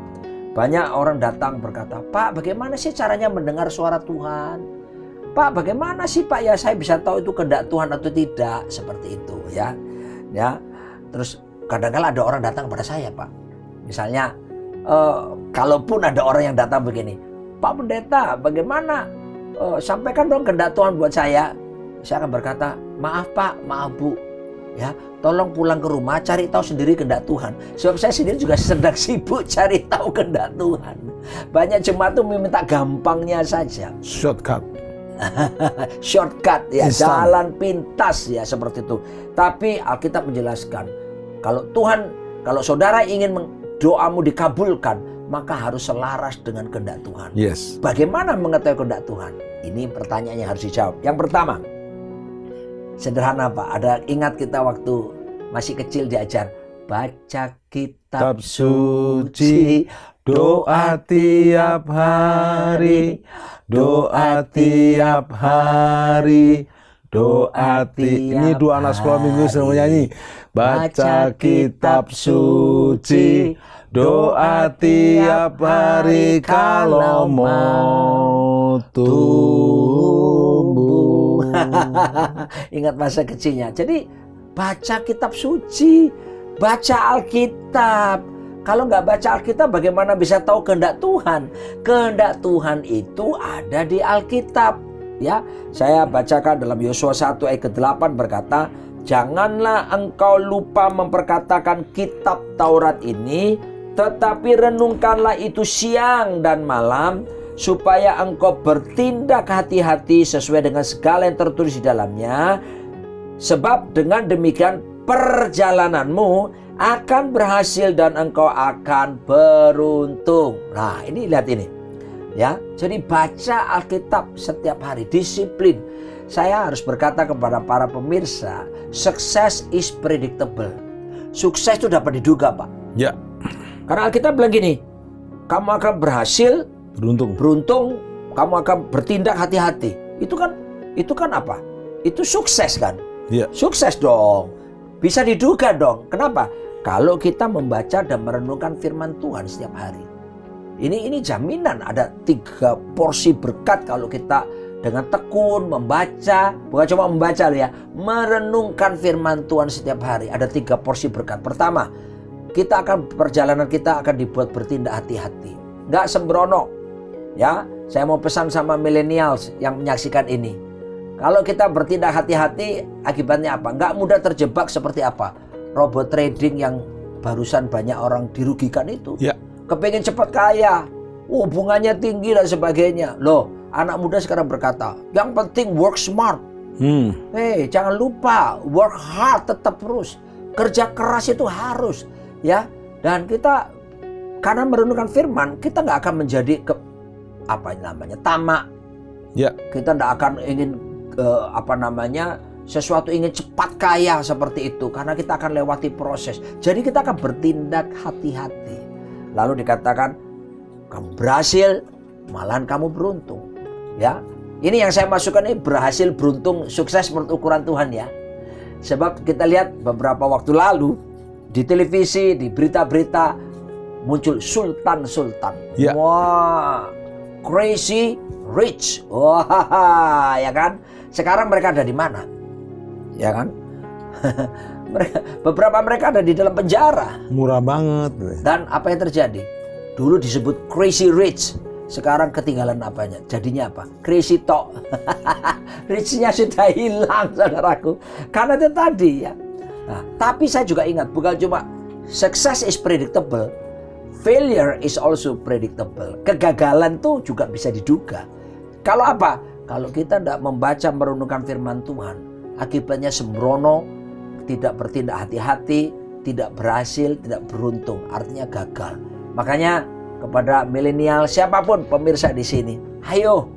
S4: banyak orang datang berkata, Pak bagaimana sih caranya mendengar suara Tuhan? Pak bagaimana sih Pak ya saya bisa tahu itu kehendak Tuhan atau tidak? Seperti itu ya. Ya. Terus kadang-kadang ada orang datang kepada saya Pak. Misalnya kalaupun ada orang yang datang begini, Pak Pendeta bagaimana? Sampaikan dong kehendak Tuhan buat saya. Saya akan berkata, maaf Pak, maaf Bu, ya tolong pulang ke rumah cari tahu sendiri kehendak Tuhan. Sebab saya sendiri juga sedang sibuk cari tahu kehendak Tuhan. Banyak jemaat tuh meminta gampangnya saja.
S3: Shortcut.
S4: Shortcut ya,
S3: Instan.
S4: jalan pintas ya seperti itu. Tapi Alkitab menjelaskan, kalau saudara ingin doamu dikabulkan, maka harus selaras dengan kehendak Tuhan.
S3: Yes.
S4: Bagaimana mengetahui kehendak Tuhan? Ini pertanyaan yang harus dijawab. Yang pertama, sederhana Pak. Ingat kita waktu masih kecil diajar baca kitab suci,
S3: doa tiap hari, doa tiap hari, doa ini dua anak sekolah minggu semua nyanyi. Baca kitab suci, doa tiap hari kalau mau tumbuh.
S4: Ingat masa kecilnya. Jadi baca kitab suci, baca Alkitab. Kalau nggak baca Alkitab bagaimana bisa tahu kehendak Tuhan? Kehendak Tuhan itu ada di Alkitab. Ya, saya bacakan dalam Yosua 1 ayat ke-8 berkata, janganlah engkau lupa memperkatakan kitab Taurat ini tetapi renungkanlah itu siang dan malam, supaya engkau bertindak hati-hati sesuai dengan segala yang tertulis di dalamnya. Sebab dengan demikian perjalananmu akan berhasil dan engkau akan beruntung. Nah, ini lihat ini. Ya, jadi baca Alkitab setiap hari, disiplin. Saya harus berkata kepada para pemirsa, success is predictable. Sukses itu dapat diduga, Pak.
S3: Ya.
S4: Karena Alkitab bilang gini, kamu akan berhasil, beruntung, kamu akan bertindak hati-hati. Itu kan apa? Itu sukses kan?
S3: Ya.
S4: Sukses dong. Bisa diduga dong. Kenapa? Kalau kita membaca dan merenungkan firman Tuhan setiap hari. Ini jaminan ada 3 porsi berkat kalau kita dengan tekun membaca, bukan cuma membaca loh ya, merenungkan firman Tuhan setiap hari. Ada 3 porsi berkat. Pertama, perjalanan kita akan dibuat bertindak hati-hati, nggak sembrono. Ya, saya mau pesan sama millennials yang menyaksikan ini. Kalau kita bertindak hati-hati, akibatnya apa? Nggak mudah terjebak seperti apa? Robot trading yang barusan banyak orang dirugikan itu.
S3: Ya.
S4: Kepengen cepat kaya, hubungannya tinggi dan sebagainya. Loh, anak muda sekarang berkata, yang penting work smart. Jangan lupa work hard, tetap terus. Kerja keras itu harus, ya. Dan kita karena merenungkan firman, kita nggak akan menjadi tamak.
S3: Ya.
S4: Kita nggak akan ingin sesuatu ingin cepat kaya seperti itu, karena kita akan lewati proses. Jadi kita akan bertindak hati-hati. Lalu dikatakan kamu berhasil, malahan kamu beruntung. Ya, ini yang saya masukkan ini berhasil, beruntung, sukses menurut ukuran Tuhan ya. Sebab kita lihat beberapa waktu lalu di televisi, di berita-berita muncul sultan-sultan.
S3: Ya.
S4: Wah, crazy rich. Wah, ya kan? Sekarang mereka ada di mana? Ya kan? Beberapa mereka ada di dalam penjara.
S3: Murah banget.
S4: Dan apa yang terjadi? Dulu disebut crazy rich, sekarang ketinggalan apanya? Jadinya apa? Crazy talk. Richnya sudah hilang, saudaraku. Karena itu tadi ya. Nah, tapi saya juga ingat, bukan cuma success is predictable, failure is also predictable. Kegagalan tuh juga bisa diduga. Kalau apa? Kalau kita tidak membaca merenungkan firman Tuhan, akibatnya sembrono, tidak bertindak hati-hati, tidak berhasil, tidak beruntung, artinya gagal. Makanya kepada milenial siapapun pemirsa di sini, ayo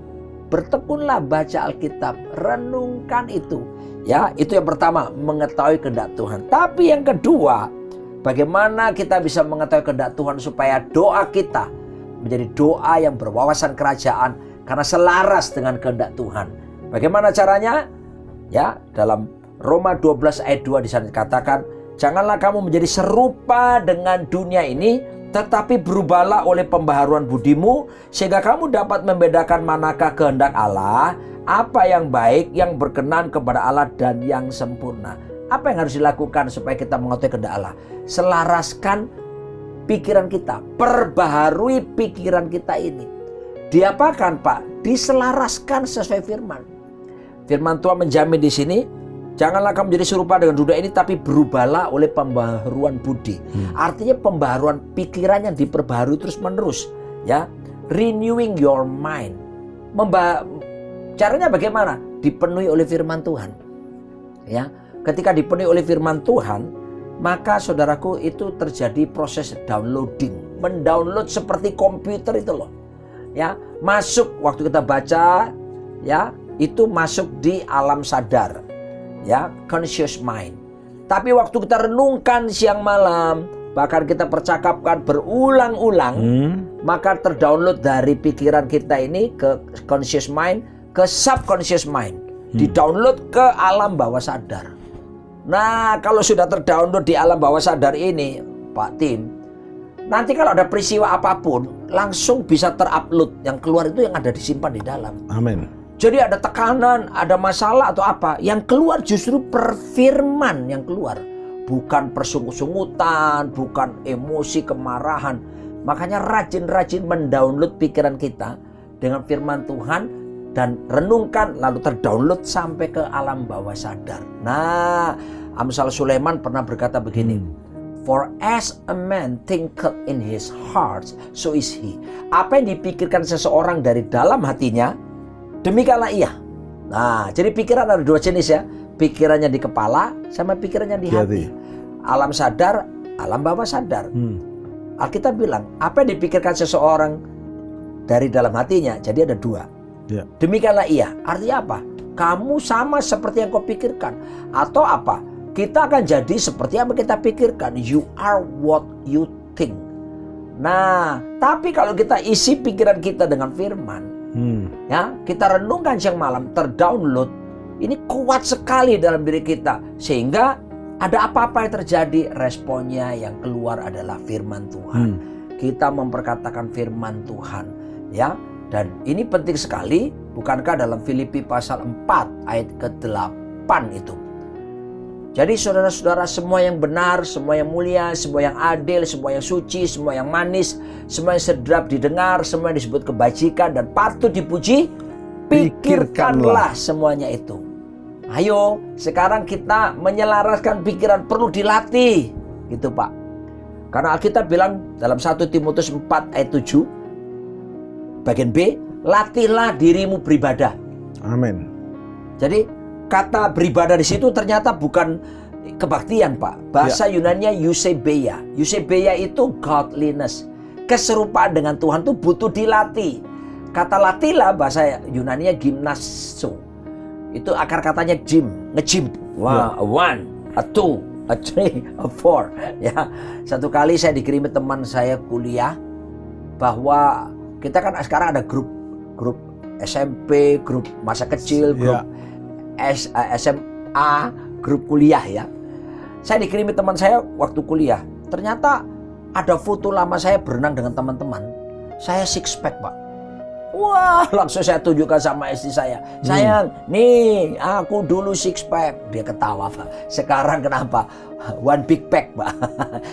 S4: bertekunlah baca Alkitab, renungkan itu. Ya, itu yang pertama, mengetahui kehendak Tuhan. Tapi yang kedua, bagaimana kita bisa mengetahui kehendak Tuhan supaya doa kita menjadi doa yang berwawasan kerajaan karena selaras dengan kehendak Tuhan. Bagaimana caranya? Ya, dalam Roma 12 ayat 2 di sana dikatakan, janganlah kamu menjadi serupa dengan dunia ini, tetapi berubahlah oleh pembaharuan budimu, sehingga kamu dapat membedakan manakah kehendak Allah, apa yang baik, yang berkenan kepada Allah, dan yang sempurna. Apa yang harus dilakukan supaya kita mengetahui kehendak Allah? Selaraskan pikiran kita, perbaharui pikiran kita ini. Diapakan, Pak? Diselaraskan sesuai firman. Firman Tuhan menjamin di sini, janganlah kamu menjadi serupa dengan dunia ini, tapi berubahlah oleh pembaharuan budi. Artinya pembaharuan pikiran yang diperbaharui terus menerus, ya. Renewing your mind. Caranya bagaimana? Dipenuhi oleh firman Tuhan. Ya, ketika dipenuhi oleh firman Tuhan, maka saudaraku itu terjadi proses downloading, mendownload seperti komputer itu loh. Ya, masuk waktu kita baca, ya, itu masuk di alam sadar. Ya, conscious mind. Tapi waktu kita renungkan siang malam, bahkan kita percakapkan berulang-ulang, maka terdownload dari pikiran kita ini ke conscious mind, ke subconscious mind, didownload ke alam bawah sadar. Nah, kalau sudah terdownload di alam bawah sadar ini, Pak Tim, nanti kalau ada peristiwa apapun, langsung bisa terupload. Yang keluar itu yang ada disimpan di dalam.
S3: Amin.
S4: Jadi ada tekanan, ada masalah atau apa, yang keluar justru perfirman yang keluar. Bukan persungut-sungutan, bukan emosi, kemarahan. Makanya rajin-rajin mendownload pikiran kita dengan firman Tuhan dan renungkan, lalu terdownload sampai ke alam bawah sadar. Nah, Amsal Sulaiman pernah berkata begini, For as a man thinketh in his heart, so is he. Apa yang dipikirkan seseorang dari dalam hatinya, demikianlah ia. Nah, jadi pikiran ada dua jenis ya. Pikirannya di kepala sama pikirannya di hati. Alam sadar, alam bawah sadar. Alkitab bilang, apa yang dipikirkan seseorang dari dalam hatinya, jadi ada dua. Demikianlah ia. Artinya apa? Kamu sama seperti yang kau pikirkan. Atau apa? Kita akan jadi seperti apa kita pikirkan. You are what you think. Nah, tapi kalau kita isi pikiran kita dengan firman, ya, kita renungkan siang malam, terdownload, ini kuat sekali dalam diri kita. Sehingga ada apa-apa yang terjadi, responnya yang keluar adalah firman Tuhan. Kita memperkatakan firman Tuhan, ya. Dan ini penting sekali, bukankah dalam Filipi pasal 4 ayat ke-8 itu. Jadi saudara-saudara, semua yang benar, semua yang mulia, semua yang adil, semua yang suci, semua yang manis, semua yang sedap didengar, semua yang disebut kebajikan dan patut dipuji, pikirkanlah semuanya itu. Ayo, sekarang kita menyelaraskan pikiran, perlu dilatih. Gitu Pak. Karena Alkitab bilang dalam 1 Timotius 4 ayat 7, bagian B, latihlah dirimu beribadah.
S3: Amin.
S4: Jadi kata beribadah di situ ternyata bukan kebaktian Pak. Bahasa Yunaninya eusebeia. Eusebeia itu godliness. Keserupaan dengan Tuhan itu butuh dilatih. Kata latihlah bahasa Yunaninya gymnazo. Itu akar katanya gym, nge-gym. A one, a two, a three, a four. Ya, satu kali saya dikirimi teman saya kuliah bahwa kita kan sekarang ada grup SMP, grup masa kecil, grup SMA, grup kuliah ya. Saya dikirimi teman saya waktu kuliah. Ternyata ada foto lama saya berenang dengan teman-teman. Saya six pack Pak. Wah, langsung saya tunjukkan sama istri saya. Sayang, nih aku dulu six pack. Dia ketawa Pak. Sekarang kenapa? One big pack Pak.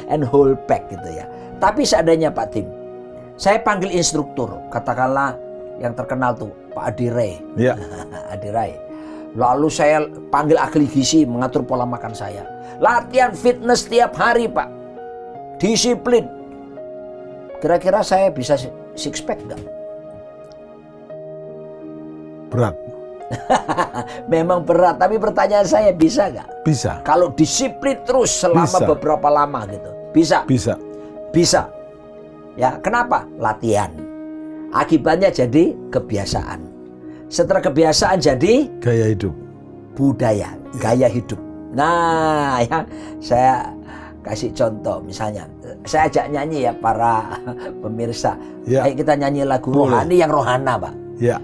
S4: And whole pack gitu ya. Tapi seandainya Pak Tim, saya panggil instruktur, katakanlah yang terkenal tuh Pak Adi Ray. Adi Ray. Lalu saya panggil ahli gizi mengatur pola makan saya. Latihan fitness tiap hari Pak. Disiplin. Kira-kira saya bisa six pack enggak?
S3: Berat.
S4: Memang berat, tapi pertanyaan saya bisa nggak?
S3: Bisa.
S4: Kalau disiplin terus selama beberapa lama gitu, bisa? Bisa. Ya, kenapa? Latihan. Akibatnya jadi kebiasaan. Setelah kebiasaan jadi
S3: gaya hidup.
S4: Budaya, gaya hidup. Nah, ya, saya kasih contoh misalnya. Saya ajak nyanyi ya para pemirsa. Ayo kita nyanyi lagu rohani yang rohana, Pak.
S3: Ya.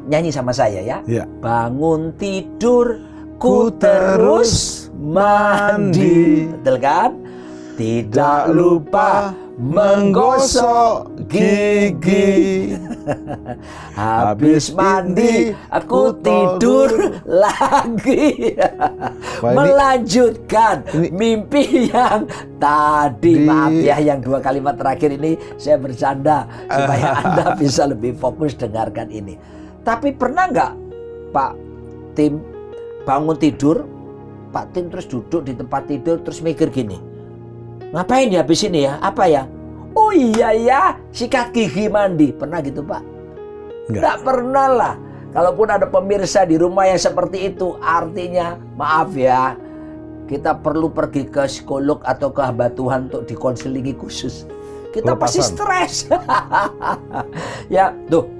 S4: Nyanyi sama saya ya. Bangun tidur
S3: ku terus mandi.
S4: Betul kan? Tidak lupa menggosok gigi. Habis mandi aku tidur lagi. Melanjutkan mimpi yang tadi. Maaf ya, yang dua kalimat terakhir ini saya bercanda supaya Anda bisa lebih fokus dengarkan ini. Tapi pernah nggak Pak Tim bangun tidur, Pak Tim terus duduk di tempat tidur terus mikir gini, ngapain ya habis ini ya? Apa ya? Oh iya ya, sikat gigi mandi. Pernah gitu Pak? Nggak pernah lah. Kalaupun ada pemirsa di rumah yang seperti itu, artinya maaf ya, kita perlu pergi ke psikolog atau ke hamba Tuhan untuk dikonselingi khusus. Kita pasti stres. Ya, tuh.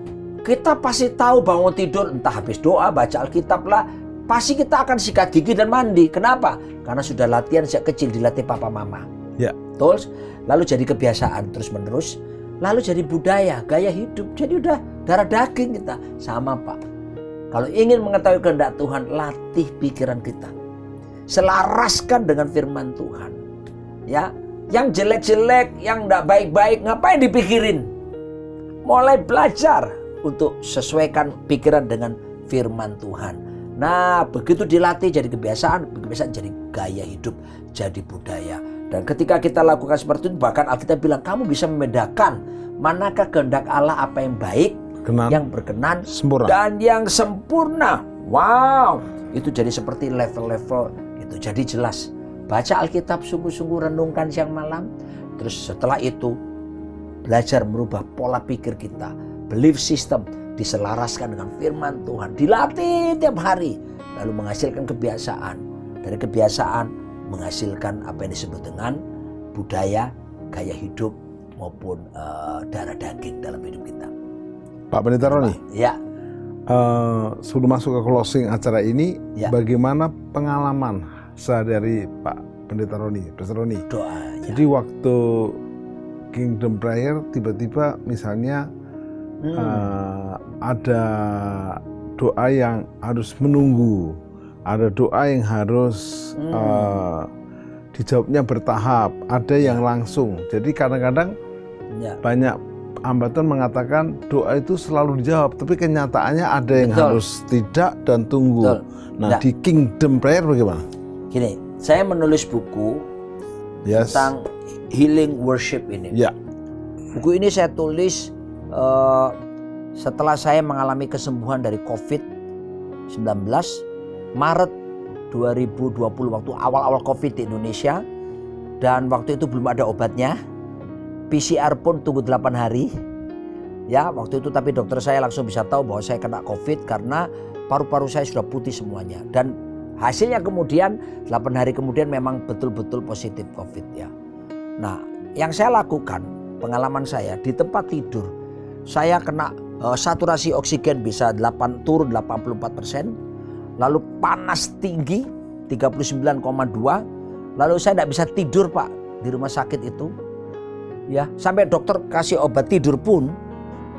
S4: Kita pasti tahu bangun tidur, entah habis doa, baca Alkitab lah, pasti kita akan sikat gigi dan mandi. Kenapa? Karena sudah latihan sejak kecil, dilatih papa mama. Ya. Terus, lalu jadi kebiasaan terus menerus, lalu jadi budaya, gaya hidup. Jadi udah darah daging kita. Sama Pak. Kalau ingin mengetahui kehendak Tuhan, latih pikiran kita. Selaraskan dengan firman Tuhan. Ya, yang jelek-jelek, yang enggak baik-baik, ngapain dipikirin? Mulai belajar untuk sesuaikan pikiran dengan firman Tuhan. Nah, begitu dilatih jadi kebiasaan jadi gaya hidup, jadi budaya. Dan ketika kita lakukan seperti itu, bahkan Alkitab bilang kamu bisa membedakan manakah kehendak Allah, apa yang baik, yang berkenan, sempurna, dan yang sempurna. Wow, itu jadi seperti level-level itu. Jadi jelas baca Alkitab sungguh-sungguh, renungkan siang malam. Terus setelah itu belajar merubah pola pikir kita, belief system, diselaraskan dengan firman Tuhan, dilatih tiap hari, lalu menghasilkan kebiasaan. Dari kebiasaan menghasilkan apa yang disebut dengan budaya, gaya hidup maupun darah daging dalam hidup kita.
S3: Pak Pendeta Roni,
S4: Ya,
S3: sebelum masuk ke closing acara ini,
S4: Ya.
S3: bagaimana pengalaman sehari-hari Pak Pendeta Roni, Pastor Roni?
S4: doa. Ya.
S3: Jadi waktu Kingdom Prayer tiba-tiba misalnya ada doa yang harus menunggu, ada doa yang harus dijawabnya bertahap, ada yang langsung. Jadi kadang-kadang
S4: Ya.
S3: banyak hambatan mengatakan doa itu selalu dijawab, tapi kenyataannya ada yang
S4: Betul.
S3: harus tidak dan tunggu.
S4: Betul.
S3: Nah,
S4: Nah.
S3: di Kingdom Prayer bagaimana?
S4: Gini, saya menulis buku
S3: Yes.
S4: tentang healing worship ini.
S3: Ya.
S4: Buku ini saya tulis setelah saya mengalami kesembuhan dari COVID-19 Maret 2020, waktu awal-awal COVID di Indonesia, dan waktu itu belum ada obatnya. PCR pun tunggu 8 hari. Ya, waktu itu tapi dokter saya langsung bisa tahu bahwa saya kena COVID karena paru-paru saya sudah putih semuanya. Dan hasilnya kemudian 8 hari kemudian memang betul-betul positif COVID ya. Nah, yang saya lakukan, pengalaman saya di tempat tidur, saya kena saturasi oksigen bisa turun 84%, lalu panas tinggi 39,2, lalu saya tidak bisa tidur Pak di rumah sakit itu. Ya, sampai dokter kasih obat tidur pun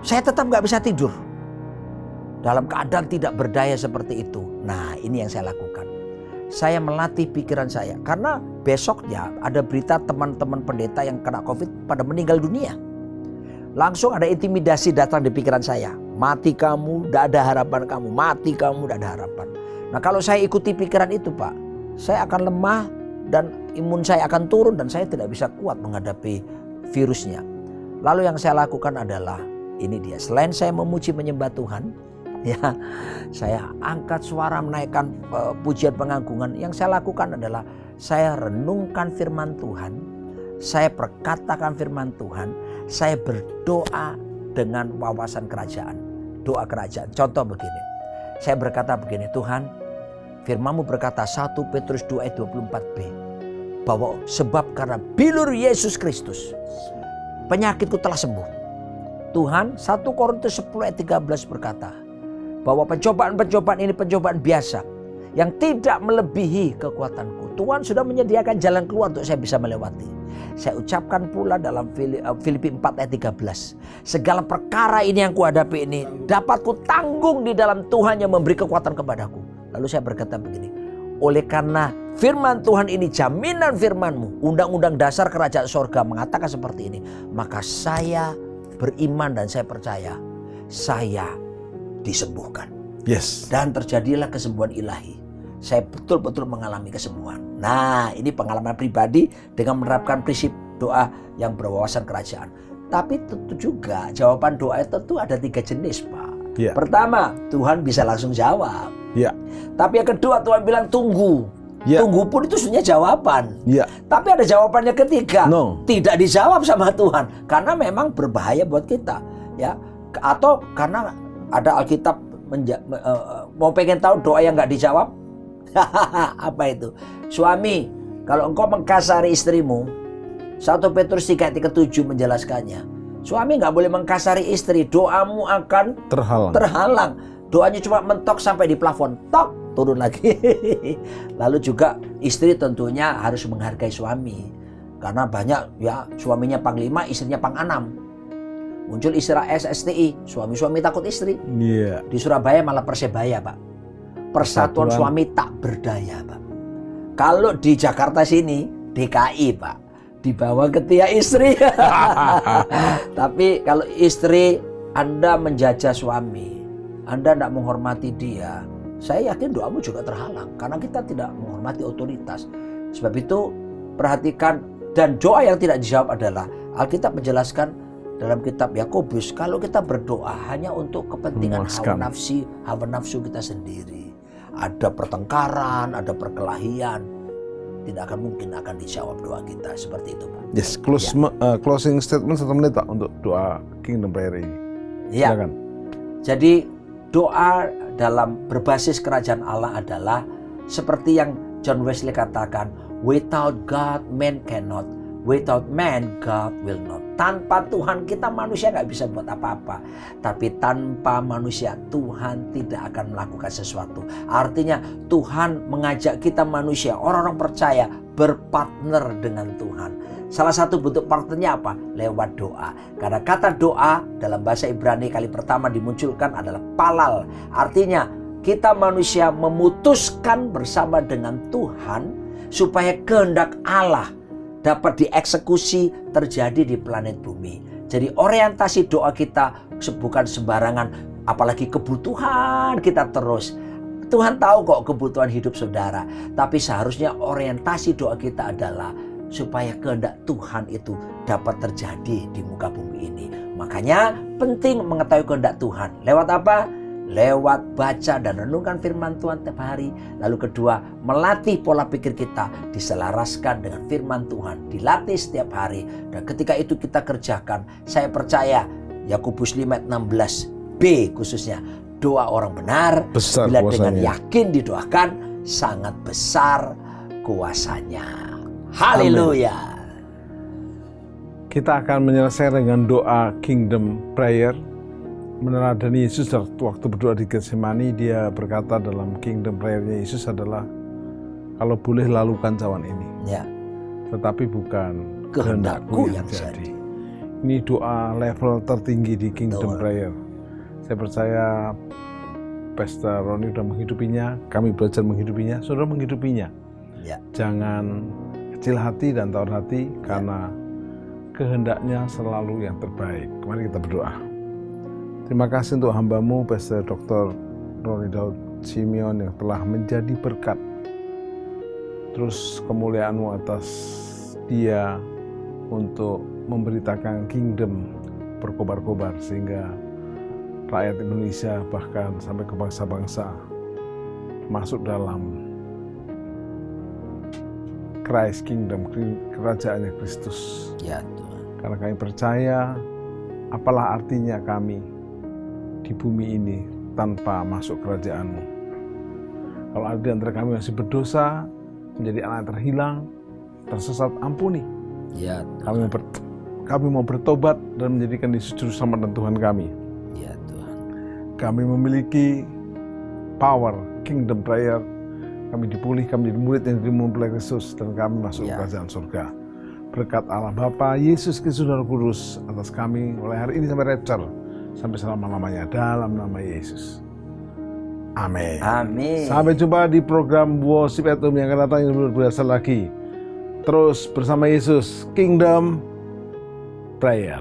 S4: saya tetap nggak bisa tidur. Dalam keadaan tidak berdaya seperti itu. Nah, ini yang saya lakukan. Saya melatih pikiran saya karena besoknya ada berita teman-teman pendeta yang kena COVID pada meninggal dunia. Langsung ada intimidasi datang di pikiran saya. Mati kamu, tidak ada harapan kamu. Mati kamu, tidak ada harapan. Nah, kalau saya ikuti pikiran itu Pak, saya akan lemah dan imun saya akan turun dan saya tidak bisa kuat menghadapi virusnya. Lalu yang saya lakukan adalah ini dia. Selain saya memuji menyembah Tuhan, ya, saya angkat suara menaikkan pujian pengagungan. Yang saya lakukan adalah saya renungkan firman Tuhan, saya perkatakan firman Tuhan, saya berdoa dengan wawasan kerajaan, doa kerajaan. Contoh begini, saya berkata begini, Tuhan, firman-Mu berkata 1 Petrus 2 ayat 24b, bahwa sebab karena bilur Yesus Kristus penyakitku telah sembuh. Tuhan, 1 Korintus 10 ayat 13 berkata bahwa pencobaan-pencobaan ini pencobaan biasa yang tidak melebihi kekuatanku. Tuhan sudah menyediakan jalan keluar untuk saya bisa melewati. Saya ucapkan pula dalam Filipi 4 ayat 13, segala perkara ini yang kuhadapi ini dapat ku tanggung di dalam Tuhan yang memberi kekuatan kepadaku. Lalu saya berkata begini, oleh karena firman Tuhan ini jaminan firman-Mu, undang-undang dasar kerajaan sorga mengatakan seperti ini, maka saya beriman dan saya percaya saya disembuhkan.
S3: Yes.
S4: Dan terjadilah kesembuhan ilahi. Saya betul-betul mengalami kesembuhan. Nah, ini pengalaman pribadi dengan menerapkan prinsip doa yang berwawasan kerajaan. Tapi tentu juga jawaban doa itu tentu ada 3 jenis Pak.
S3: Ya.
S4: Pertama, Tuhan bisa langsung jawab.
S3: Ya.
S4: Tapi yang kedua, Tuhan bilang tunggu.
S3: Ya.
S4: Tunggu pun itu sebenarnya jawaban.
S3: Ya.
S4: Tapi ada jawabannya ketiga.
S3: No.
S4: Tidak dijawab sama Tuhan karena memang berbahaya buat kita, ya. Atau karena ada Alkitab mau pengen tahu doa yang nggak dijawab? Apa itu? Suami, kalau engkau mengkasari istrimu, 1 Petrus 3 ayat 7 menjelaskannya. Suami nggak boleh mengkasari istri, doamu akan terhalang. Doanya cuma mentok sampai di plafon, tok, turun lagi. Lalu juga istri tentunya harus menghargai suami. Karena banyak ya suaminya panglima, istrinya panganam. Muncul istilah SSTI, suami-suami takut istri.
S3: Yeah.
S4: Di Surabaya malah Persebaya Pak. Persatuan Suami Tak Berdaya Pak. Kalau di Jakarta sini DKI Pak, dibawa ketiak istri. Tapi kalau istri Anda menjajah suami, Anda tidak menghormati dia, saya yakin doamu juga terhalang. Karena kita tidak menghormati otoritas. Sebab itu perhatikan, dan doa yang tidak dijawab adalah Alkitab menjelaskan dalam kitab Yakobus, kalau kita berdoa hanya untuk kepentingan hawa nafsu kita sendiri, ada pertengkaran, ada perkelahian, tidak akan mungkin akan dijawab doa kita. Seperti itu, Pak.
S3: Yes, closing statement 1 menit Pak untuk doa Kingdom Prayer ini.
S4: Ya.
S3: Silakan.
S4: Jadi doa dalam berbasis kerajaan Allah adalah seperti yang John Wesley katakan, without God man cannot, without man God will not. Tanpa Tuhan kita manusia nggak bisa buat apa-apa. Tapi tanpa manusia Tuhan tidak akan melakukan sesuatu. Artinya Tuhan mengajak kita manusia, orang-orang percaya berpartner dengan Tuhan. Salah satu bentuk partnernya apa? Lewat doa. Karena kata doa dalam bahasa Ibrani kali pertama dimunculkan adalah palal. Artinya kita manusia memutuskan bersama dengan Tuhan supaya kehendak Allah dapat dieksekusi terjadi di planet bumi. Jadi orientasi doa kita bukan sembarangan, apalagi kebutuhan kita terus. Tuhan tahu kok kebutuhan hidup saudara, tapi seharusnya orientasi doa kita adalah supaya kehendak Tuhan itu dapat terjadi di muka bumi ini. Makanya penting mengetahui kehendak Tuhan. Lewat apa? Lewat baca dan renungkan firman Tuhan tiap hari. Lalu kedua, melatih pola pikir kita diselaraskan dengan firman Tuhan, dilatih setiap hari. Dan ketika itu kita kerjakan, saya percaya Yakobus 5:16b khususnya, doa orang benar
S3: Besar
S4: bila
S3: kuasanya.
S4: dengan yakin didoakan sangat besar kuasanya. Haleluya.
S3: Kita akan menyelesaikan dengan doa Kingdom Prayer. Meneladani Yesus waktu berdoa di Getsemani, dia berkata dalam Kingdom Prayer-nya Yesus adalah, kalau boleh lalukan cawan ini,
S4: Ya,
S3: tetapi bukan
S4: kehendakku yang
S3: jadi. Ini doa level tertinggi di Kingdom
S4: Betul.
S3: Prayer. Saya percaya Pastor Roni sudah menghidupinya, kami belajar menghidupinya, saudara menghidupinya.
S4: Ya.
S3: Jangan kecil hati dan tawar hati, karena kehendaknya selalu yang terbaik. Mari kita berdoa. Terima kasih untuk hamba-Mu, Pastor Dr. Roni Daud Simeon, yang telah menjadi berkat. Terus kemuliaan-Mu atas dia untuk memberitakan kingdom berkobar-kobar, sehingga rakyat Indonesia bahkan sampai ke bangsa-bangsa masuk dalam Christ Kingdom, kerajaannya Kristus.
S4: Ya Tuhan.
S3: Karena kami percaya, apalah artinya kami di bumi ini tanpa masuk kerajaan-Mu. Kalau ada di antara kami masih berdosa, menjadi anak yang terhilang, tersesat, ampuni.
S4: Ya
S3: Kami mau bertobat dan menjadikan Yesus Juru Selamat dan Tuhan kami.
S4: Ya Tuhan.
S3: Kami memiliki power Kingdom Prayer. Kami dipulihkan menjadi murid yang dimulai Kristus, dan kami masuk ke kerajaan surga. Berkat Allah Bapa, Yesus Kristus dan Roh Kudus atas kami mulai hari ini sampai rapture, sampai selama-lamanya dalam nama Yesus. Amin.
S4: Amin.
S3: Sampai jumpa di program Worship at Home yang akan datang yang luar biasa lagi. Terus bersama Yesus, Kingdom Prayer.